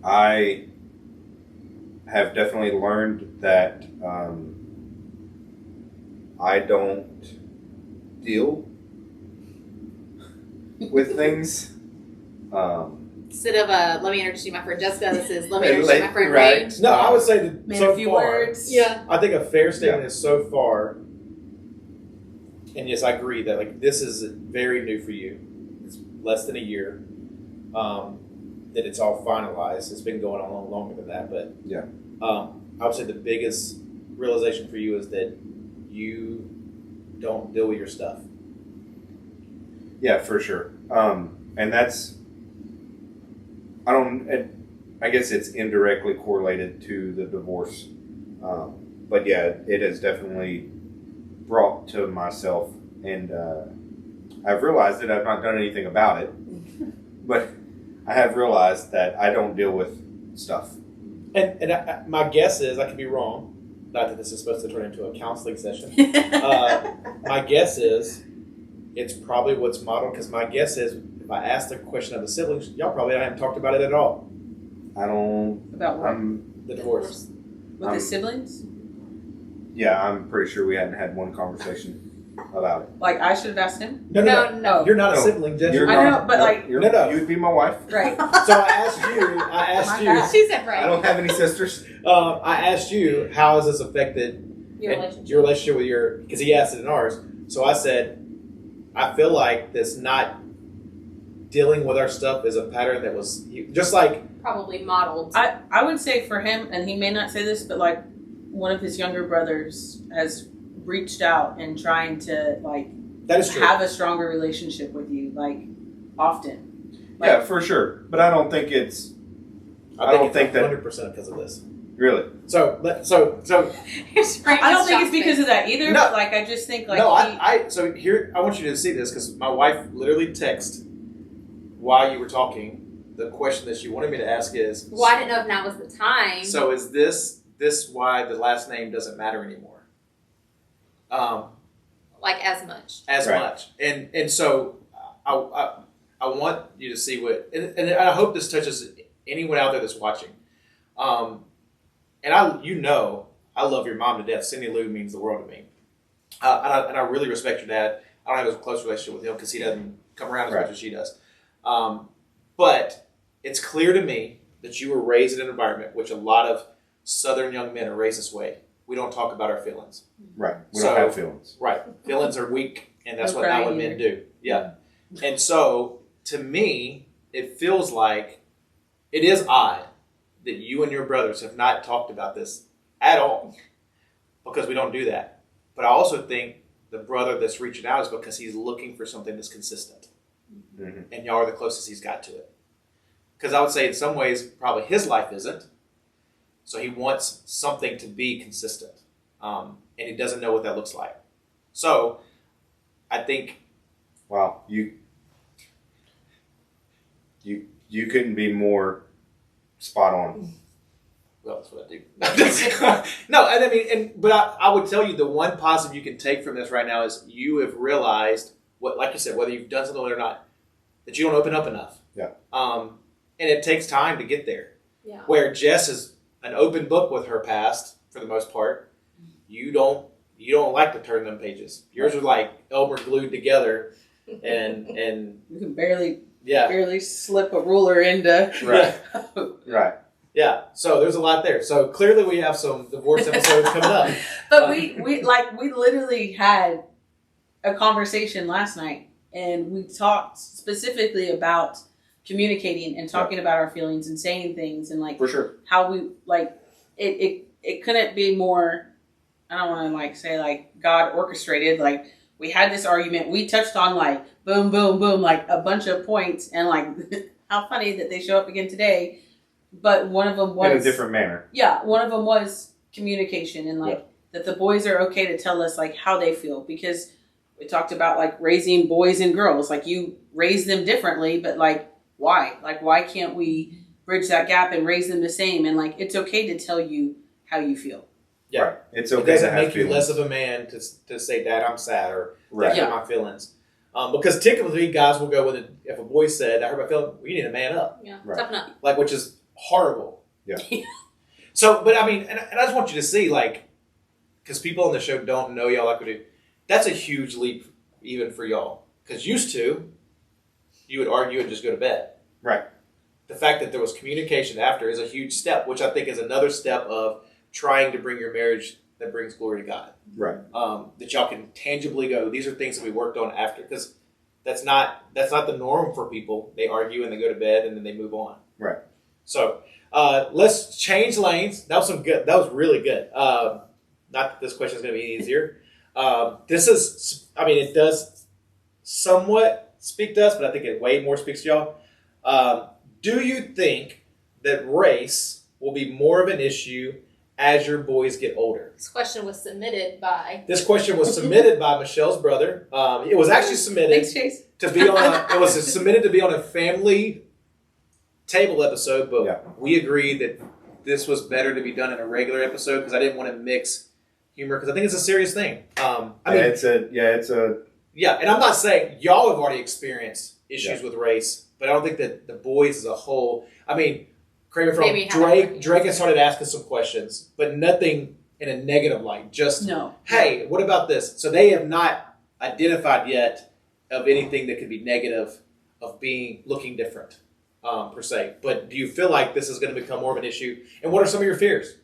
I have definitely learned that I don't deal with things. Instead of let me introduce you to my friend Jessica, this is let me introduce you to my friend Right. Rainge. No, I would say that Man, so a few far, words. Yeah. I think a fair statement is so far, and yes, I agree that like this is very new for you. It's less than a year that it's all finalized. It's been going on a little longer than that, but Yeah. I would say the biggest realization for you is that you don't deal with your stuff. Yeah, for sure. And that's, I guess it's indirectly correlated to the divorce. But yeah, it has definitely brought to myself, and I've realized that I've not done anything about it, but I have realized that I don't deal with stuff. And my guess is, I could be wrong, not that this is supposed to turn into a counseling session. My guess is it's probably what's modeled, because my guess is if I ask the question of the siblings, y'all probably haven't talked about it at all. I don't. About what? The divorce. With his siblings? Yeah, I'm pretty sure we hadn't had one conversation about it. Like, I should have asked him? No. You're not a No. sibling, Jess. You're I not- know, but like- No. You'd be my wife. Right. So I asked My you, bad. She said I don't have any sisters. I asked you, how has this affected Your relationship. your relationship with because he asked it in ours. So I said, I feel like this not dealing with our stuff is a pattern that was just like, Probably modeled. I would say for him, and he may not say this, but like one of his younger brothers has reached out and trying to like that is true. have a stronger relationship with you, like often. Yeah, for sure. But I don't think it's I don't think that- 100% because of this. really. So I don't think it's because of that either. No. But like I just think like no, so here I want you to see this because my wife literally texted while you were talking. The question that she wanted me to ask is, Well, I didn't know if now was the time. so is this why the last name doesn't matter anymore? Like as much. As Right. much, and so I want you to see what, and I hope this touches anyone out there that's watching. And I love your mom to death. Cindy Lou means the world to me, and I really respect your dad. I don't have a close relationship with him because he doesn't come around as much as she does. But it's clear to me that you were raised in an environment which a lot of Southern young men are raised this way. We don't talk about our feelings. Right. We So- don't have feelings. Right. Feelings are weak, and that's No what not crying what men here. do. Yeah. And so, to me, it feels like it is odd that you and your brothers have not talked about this at all because we don't do that. But I also think the brother that's reaching out is because he's looking for something that's consistent. Mhm. And y'all are the closest he's got to it. Because I would say in some ways, probably his life isn't. So he wants something to be consistent. And he doesn't know what that looks like. So I think, Wow, you couldn't be more spot on. well, that's what I do. No, and I mean, but I would tell you the one positive you can take from this right now is you have realized what, like you said, whether you've done something or not, that you don't open up enough. Yeah. And it takes time to get there. Yeah. Where Jess is an open book with her past for the most part. You don't like to turn them pages. Yours are like Elmer glued together, and you can barely yeah, slip a ruler into Right. Right. yeah. So there's a lot there. So clearly we have some divorce episodes coming up. But we literally had a conversation last night and we talked specifically about communicating and talking about our feelings and saying things and like For sure. how we like it couldn't be more, I don't want to like say like God orchestrated. Like we had this argument, we touched on like boom boom boom like a bunch of points and like how funny that they show up again today, but one of them was In a different manner. yeah, one of them was communication and like that the boys are okay to tell us like how they feel, because we talked about like raising boys and girls, like you raise them differently, but like why can't we bridge that gap and raise them the same, and like it's okay to tell you how you feel. Yeah. Right. It's It okay to doesn't have make you feelings. less of a man to say, Dad, I'm sad, or Right. these are my feelings. Because typically guys will go with it. If a boy said, I hurt my feelings, well, you need to man up. Yeah. Right. Toughen up. Like, which is horrible. Yeah. So, but I mean, and I just want you to see, like, because people on the show don't know y'all like we do. That's a huge leap even for y'all. Because used to, you would argue and just go to bed. Right. The fact that there was communication after is a huge step, which I think is another step of trying to bring your marriage that brings glory to God. Right. That y'all can tangibly go, these are things that we worked on after, because that's not the norm for people. They argue and they go to bed and then they move on. Right. So let's change lanes. That was really good. Not that this question is going to be easier. It does somewhat speak to us, but I think it way more speaks to y'all. Do you think that race will be more of an issue as your boys get older? This question was submitted by. This question was submitted by Michelle's brother. It was actually submitted Thanks, Chase. to be on. It was submitted to be on a family table episode, but Yeah. we agreed that this was better to be done in a regular episode because I didn't want to mix humor, because I think it's a serious thing. It's a Yeah, and I'm not saying y'all have already experienced issues with race, but I don't think that the boys as a whole. I mean, correct me Maybe if I'm wrong, Drake has started asking some questions, but nothing in a negative light. Just No. hey, what about this? So they have not identified yet of anything that could be negative of being looking different per se. But do you feel like this is going to become more of an issue? And what are some of your fears?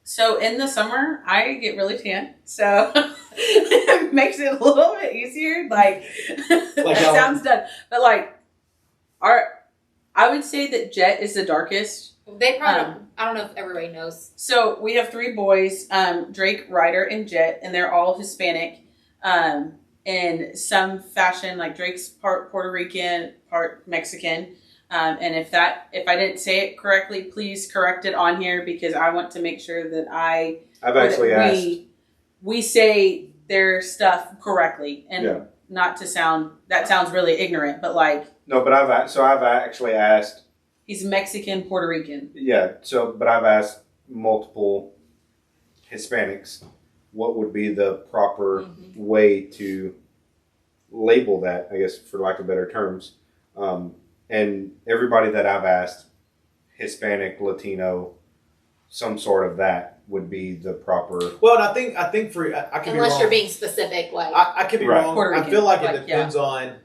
So in the summer, I get really tan, so it makes it a little bit easier. Like that sounds dumb, but like I would say that Jet is the darkest. They probably, I don't know if everybody knows. So we have 3 boys, Drake, Ryder, and Jet, and they're all Hispanic in some fashion. Like Drake's part Puerto Rican, part Mexican. And if I didn't say it correctly, please correct it on here because I want to make sure that I've actually asked. We say their stuff correctly, and not to sound that sounds really ignorant, but like No, but I've actually asked. he's Mexican, Puerto Rican. Yeah. So, but I've asked multiple Hispanics what would be the proper way to label that. I guess, for lack of better terms. And everybody that I've asked, Hispanic, Latino, some sort of that would be the proper. Well, and I think for I could be wrong. Unless you're being specific, like I could be wrong. Puerto I Rican, feel like like, it depends on.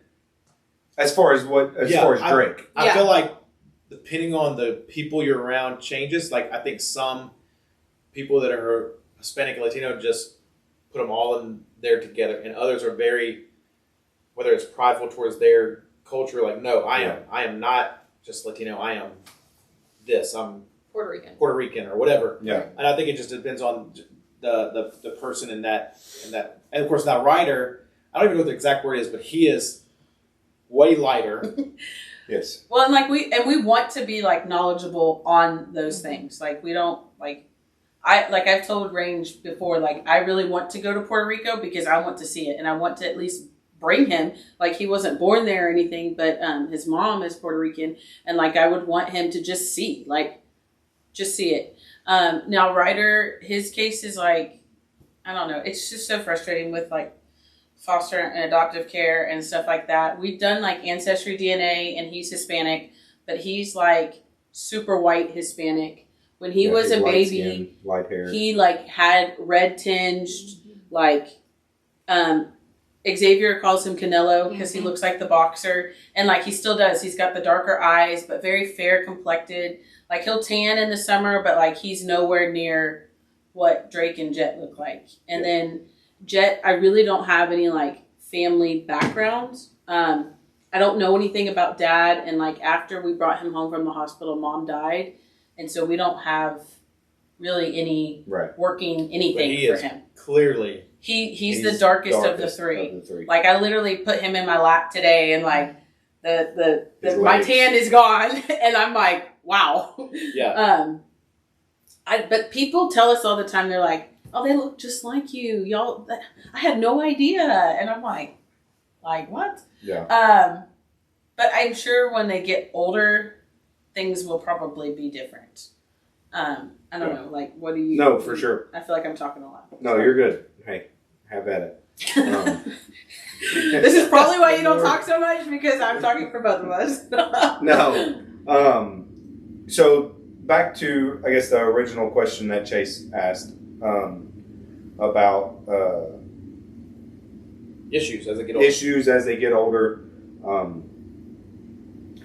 As far as Drake. I feel like depending on the people you're around changes. Like I think some people that are Hispanic and Latino just put them all in there together, and others are very, whether it's prideful towards their culture, like no, I am not just Latino. I am this. I'm Puerto Rican or whatever. Yeah. And I think it just depends on the person in that. And of course now Ryder, I don't even know what the exact word is, but he is way lighter. Yes. Well, and we want to be like knowledgeable on those things. Like we don't I've told Rainge before, like I really want to go to Puerto Rico because I want to see it and I want to at least bring him. Like he wasn't born there or anything, but his mom is Puerto Rican, and like I would want him to just see it. Now Ryder, his case is like, I don't know, it's just so frustrating with like foster and adoptive care and stuff like that. We've done like ancestry DNA and he's Hispanic, but he's like super white Hispanic. When he was a baby, light hair. He like had red tinged, like Xavier calls him Canelo because he looks like the boxer, and like he still does. He's got the darker eyes, but very fair complected. Like he'll tan in the summer, but like he's nowhere near what Drake and Jet look like. And then Jet, I really don't have any like family backgrounds. I don't know anything about Dad, and like after we brought him home from the hospital, Mom died, and so we don't have really any working anything for him. Clearly. He's the darkest of the three. Like I literally put him in my lap today, and like the my tan is gone, and I'm like, wow. Yeah. But people tell us all the time, they're like, oh, they look just like you, y'all. I had no idea, and I'm like what? Yeah. But I'm sure when they get older, things will probably be different. I don't know. Like, what do you? No, for sure. I feel like I'm talking a lot. No, you're good. Hey, have at it. This is probably why you don't talk so much, because I'm talking for both of us. No. So back to, I guess, the original question that Chase asked about issues as they get older. Issues as they get older.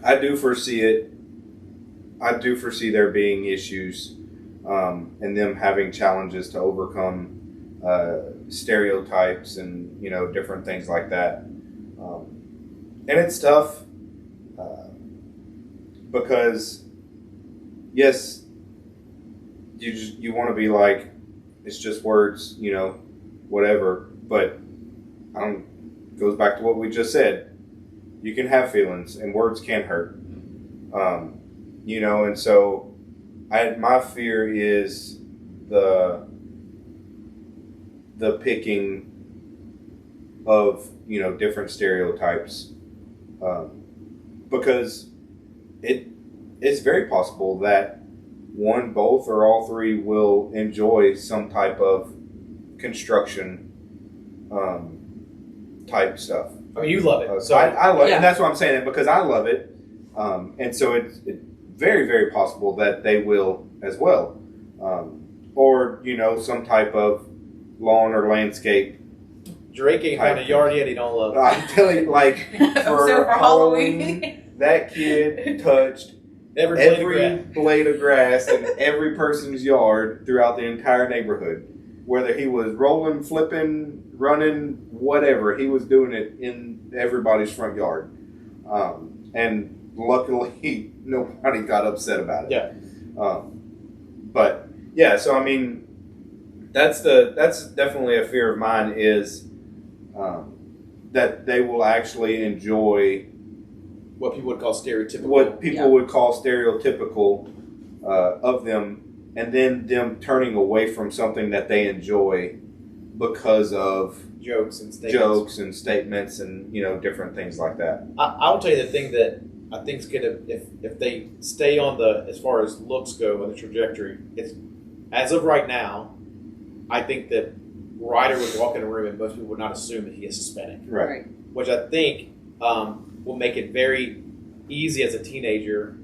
I do foresee it. I do foresee there being issues and them having challenges to overcome stereotypes and different things like that. And it's tough because yes, you want to be like, it's just words, whatever. But goes back to what we just said. You can have feelings, and words can hurt. And so my fear is the picking of different stereotypes, because it's very possible that one, both, or all three will enjoy some type of construction type stuff. I mean, you love it. So I love it, Yeah. and that's why I'm saying it, because I love it. And so it's very, very possible that they will as well. Or, some type of lawn or landscape. Drake ain't found a yard yet he don't love. I'm telling you, like, for So for Halloween, that kid touched Every blade of grass in every person's yard throughout the entire neighborhood. Whether he was rolling, flipping, running, whatever, he was doing it in everybody's front yard. And luckily, nobody got upset about it. Yeah. But yeah, so I mean, that's definitely a fear of mine is that they will actually enjoy what people would call stereotypical. what people would call stereotypical of them, and then them turning away from something that they enjoy because of jokes and statements. and different things like that. I will tell you the thing that I think is gonna, if they stay on the, as far as looks go on the trajectory, it's, as of right now, I think that Ryder would walk in a room and most people would not assume that he is Hispanic, Right. which I think will make it very easy as a teenager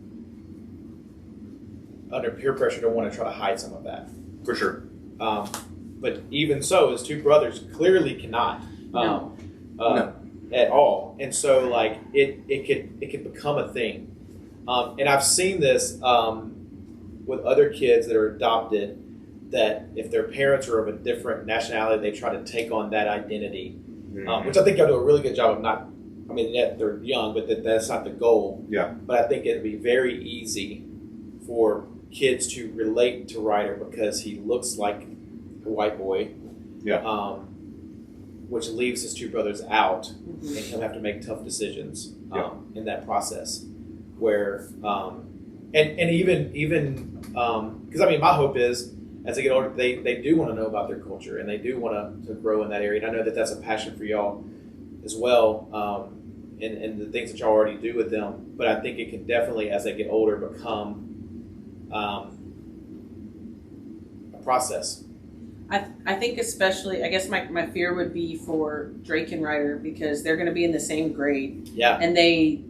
under peer pressure to want to try to hide some of that. For sure. But even so, his two brothers clearly cannot No. at all, and so like it could become a thing. And I've seen this with other kids that are adopted. That if their parents are of a different nationality, they try to take on that identity, which I think they'll do a really good job of not. I mean, yeah, they're young, but that's not the goal. Yeah. But I think it'd be very easy for kids to relate to Ryder because he looks like a white boy. Yeah. Which leaves his two brothers out, Mm-hmm. and he'll have to make tough decisions Yeah. in that process. Where and even because I mean, my hope is as they get older, they do want to know about their culture and they do want to grow in that area. And I know that that's a passion for y'all as well, and the things that y'all already do with them. But I think it can definitely, as they get older, become a process. I think especially, I guess my fear would be for Drake and Ryder because they're going to be in the same grade Yeah. and they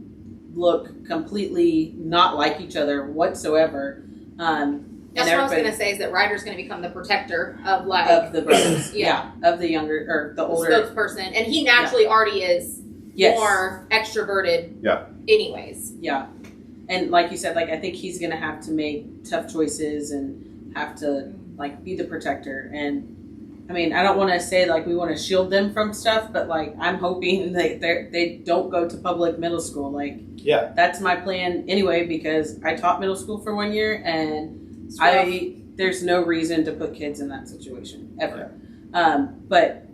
look completely not like each other whatsoever. That's what I was going to say is that Ryder's going to become the protector of like of the brothers, Yeah. of the younger or the the older. spokesperson, and he naturally already is Yes. more extroverted. Yeah. Anyways. Yeah, and like you said, like I think he's going to have to make tough choices and have to like be the protector. And I mean, I don't want to say like we want to shield them from stuff, but like I'm hoping that they don't go to public middle school. Like Yeah. that's my plan anyway because I taught middle school for 1 year and It's rough. there's no reason to put kids in that situation ever. But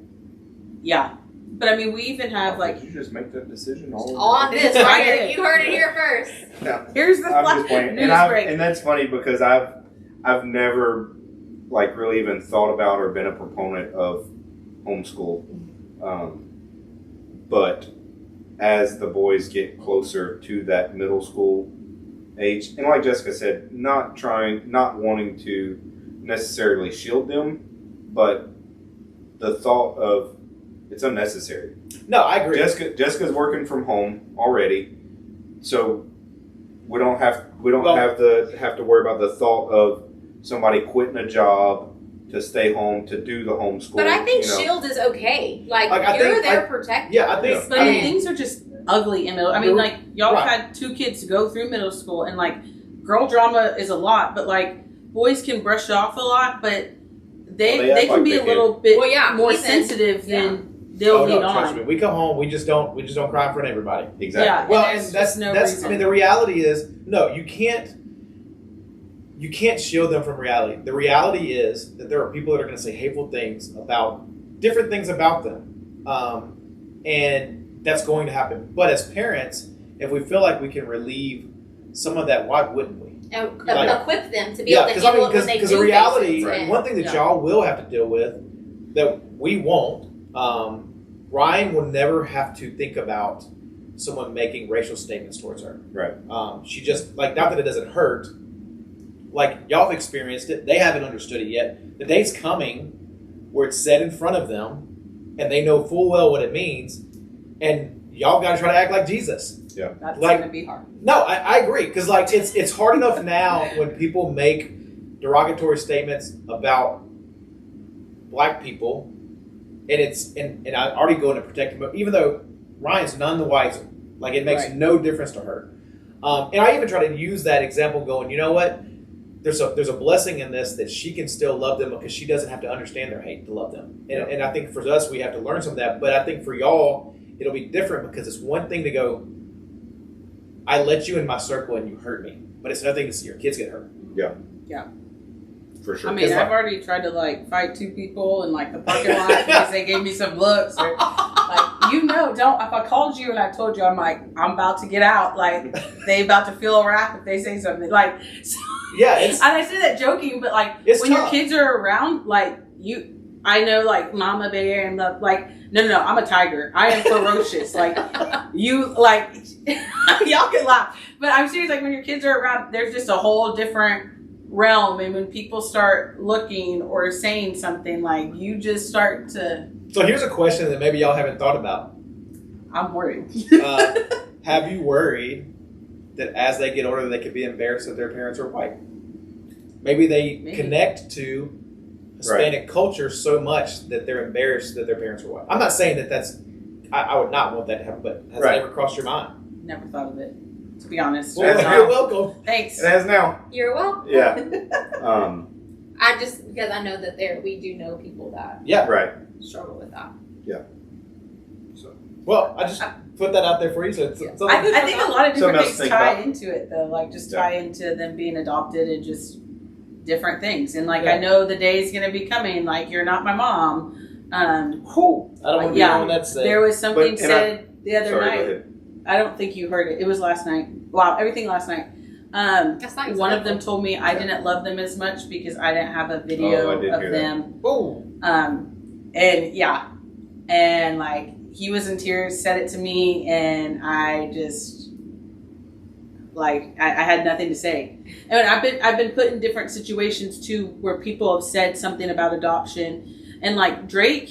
yeah, but I mean we even have like Did you just make that decision all On this, I right? did. You heard it here first. No. here's the I'm just playing, news break. and that's funny because I've never like really even thought about or been a proponent of homeschool, but as the boys get closer to that middle school age, and like Jessica said, not wanting to necessarily shield them, but the thought of it's unnecessary. No, I agree. Jessica's working from home already, so we don't have Well- have to worry about the thought of somebody quitting a job to stay home to do the homeschool. But I think you know. Shield is okay. Like I you're think- their protector. Yeah, I think. But I mean, things are just ugly in middle. I mean, You're- like y'all right. had 2 kids go through middle school, and like girl drama is a lot, but like boys can brush it off a lot, but they Well, they act can like be they a little bit Well, yeah, more Ethan, sensitive yeah. than they'll oh, no, lead trust on. me. We come home, we just don't cry in front of everybody. Exactly. Yeah. Well, And and there's no that's. reason. I mean, the reality is no. You can't shield them from reality. The reality is that there are people that are going to say hateful things about different things about them, and that's going to happen. But as parents, if we feel like we can relieve some of that, why wouldn't we? And Like- equip them to be able to because handle it when they do the reality, face it. one thing that Yeah. y'all will have to deal with that we won't. Ryan will never have to think about someone making racial statements towards her. Right. She just like not that it doesn't hurt. Like y'all have experienced it, they haven't understood it yet. The day's coming where it's said in front of them, and they know full well what it means, and y'all got to try to act like Jesus. That's Like- gonna be hard. No, I agree, because like it's hard enough now when people make derogatory statements about black people, and I already go into protective mode, even though Ryan's none the wiser. Like it makes Right. no difference to her. And I even try to use that example, going, you know what? There's a blessing in this that she can still love them because she doesn't have to understand their hate to love them. And I think for us, we have to learn some of that. But I think for y'all, it'll be different because it's one thing to go, I let you in my circle and you hurt me. But it's another thing to see your kids get hurt. For sure. I mean, It's I've like- already tried to like fight two people in like the parking lot because they gave me some looks. Or, like, don't. If I called you and I told you, I'm like, I'm about to get out. Like, they about to feel a wrap if they say something. Like, so, Yeah, it's and I say that joking, but like It's when your tough. kids are around, like I know like Mama Bear and like no, I'm a tiger. I am ferocious. Like you, like y'all can laugh, but I'm serious. Like when your kids are around, there's just a whole different realm, and when people start looking or saying something, like you just start to. So here's a question that maybe y'all haven't thought about. I'm worried. Have you worried that as they get older, they could be embarrassed that their parents are white? Maybe they Maybe. connect to Hispanic culture so much that they're embarrassed that their parents are white. I'm not saying that that's. I would not want that to happen, but has Right. that ever crossed your mind? Never thought of it, to be honest. Well, That's you're not- welcome. Thanks. It has now. You're welcome. Yeah. I just because I know that we do know people that Yeah. Right. struggle with that. Well, I just put that out there for you. So it's something- I think a lot of Something different else to things think tie about. into it, though. Like, just Yeah. tie into them being adopted and just different things. And, like, Yeah. I know the day is going to be coming. Like, you're not my mom. Whew, I don't want to be Yeah. the one that said. There was something But- and said the other Sorry, go night. ahead. I don't think you heard it. It was last night. Wow, everything last night. That's not One of them example. told me I didn't love them as much because I didn't have a video Oh, I did of hear that. them. Ooh. And yeah, and like he was in tears, said it to me, and I just like I had nothing to say. And I've been put in different situations too where people have said something about adoption, and like Drake,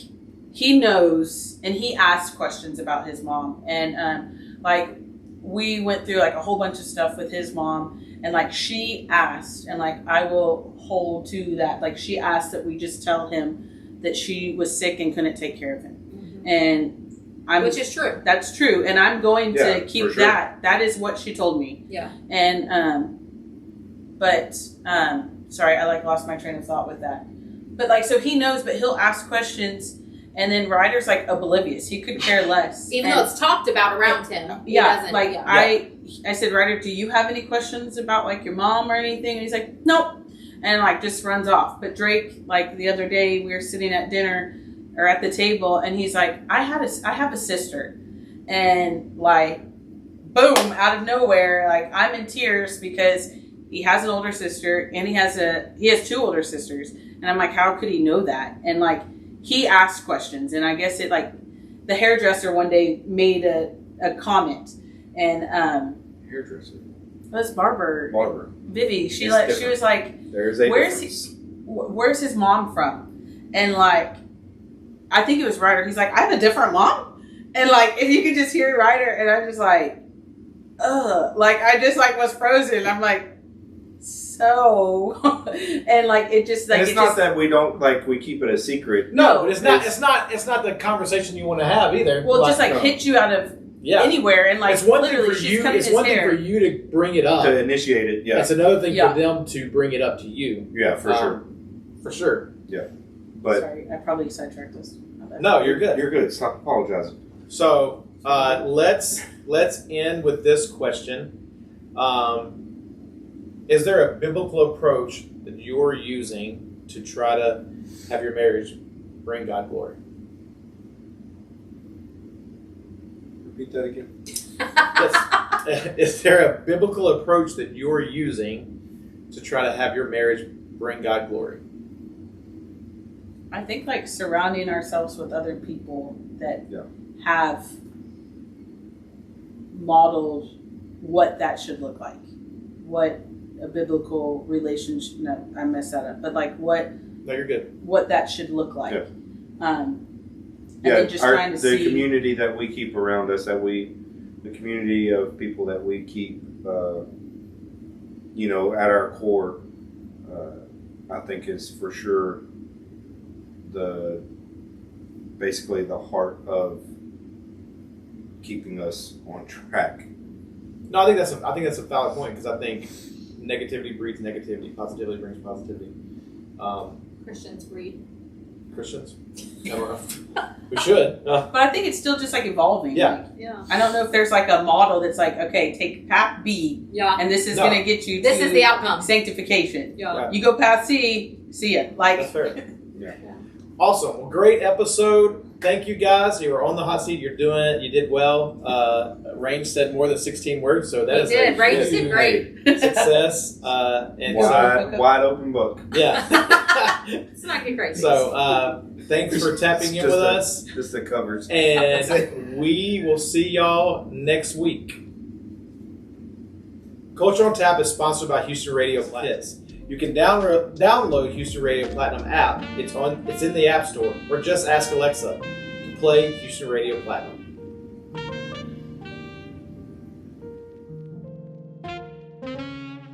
he knows and he asks questions about his mom, and like we went through like a whole bunch of stuff with his mom. And like she asked, and like I will hold to that. Like she asked that we just tell him that she was sick and couldn't take care of him, and Which is true. that's true. And I'm going Yeah, to keep for sure. that. That is what she told me. Yeah. And but sorry, I like lost my train of thought with that. But like so he knows, but he'll ask questions, and then Ryder's like oblivious. He could care less, Even And- though it's talked about around him. He yeah, doesn't, like yeah. I said, Ryder, do you have any questions about like your mom or anything? And he's like, nope, and like just runs off. But Drake, like the other day, we were sitting at dinner or at the table, and he's like, I have a sister, and like, boom, out of nowhere, like I'm in tears because he has an older sister and he has two older sisters, and I'm like, how could he know that? And like he asked questions, and I guess it like the hairdresser one day made a comment. And Hairdresser. this barber, Barber. Vivi, she It's different. was like, There's a Where's difference. where's his mom from? And like, I think it was Ryder. He's like, I have a different mom. And like, if you could just hear Ryder, and I'm just like, ugh, like I just like was frozen. I'm like, so, and like it just like And it's it not just, that we don't like we keep it a secret. No, but it's not. It's- It's not the conversation you want to have either. well, just like no. hit you out of yeah. anywhere, and like It's one thing literally, for she's you. cutting It's his one thing hair. for you to bring it up. to initiate it. Yeah. It's another thing Yeah. for them to bring it up to you. Yeah, for sure. For sure. But Sorry, I probably sidetracked us. My bad. No, you're good. you're good. Stop apologizing. So let's end with this question. Is there a biblical approach that you're using to try to have your marriage bring God glory? Repeat that again. Is there a biblical approach that you're using to try to have your marriage bring God glory? I think like surrounding ourselves with other people that Yeah. have modeled what that should look like, what a biblical relationship. No, I messed that up. But like what No, you're good. that should look like. Yeah. And then just trying to the see. community that we keep around us, the community of people that we keep, at our core, I think is for sure basically the heart of keeping us on track. No, I think that's a valid point because I think negativity breeds negativity, positivity brings positivity. Christians breed. Christians, I don't know. We should. But I think it's still just like evolving. Yeah. Like, Yeah. I don't know if there's like a model that's like, okay, take path B, Yeah. and this is No. going to get you This to is the outcome. sanctification. Yeah. Right. You go past C, see ya. Like, That's fair. Yeah. Awesome. Well, great episode. Thank you guys. You were on the hot seat. You did well. Rainge said more than 16 words, so that He is did. a Rainge huge did great. success. And Wide open book. yeah. It's not good great. So thanks for tapping in with us. Just the covers. And we will see y'all next week. Culture on Tap is sponsored by Houston Radio Hits. You can download Houston Radio Platinum app. It's in the App Store, or just ask Alexa to play Houston Radio Platinum.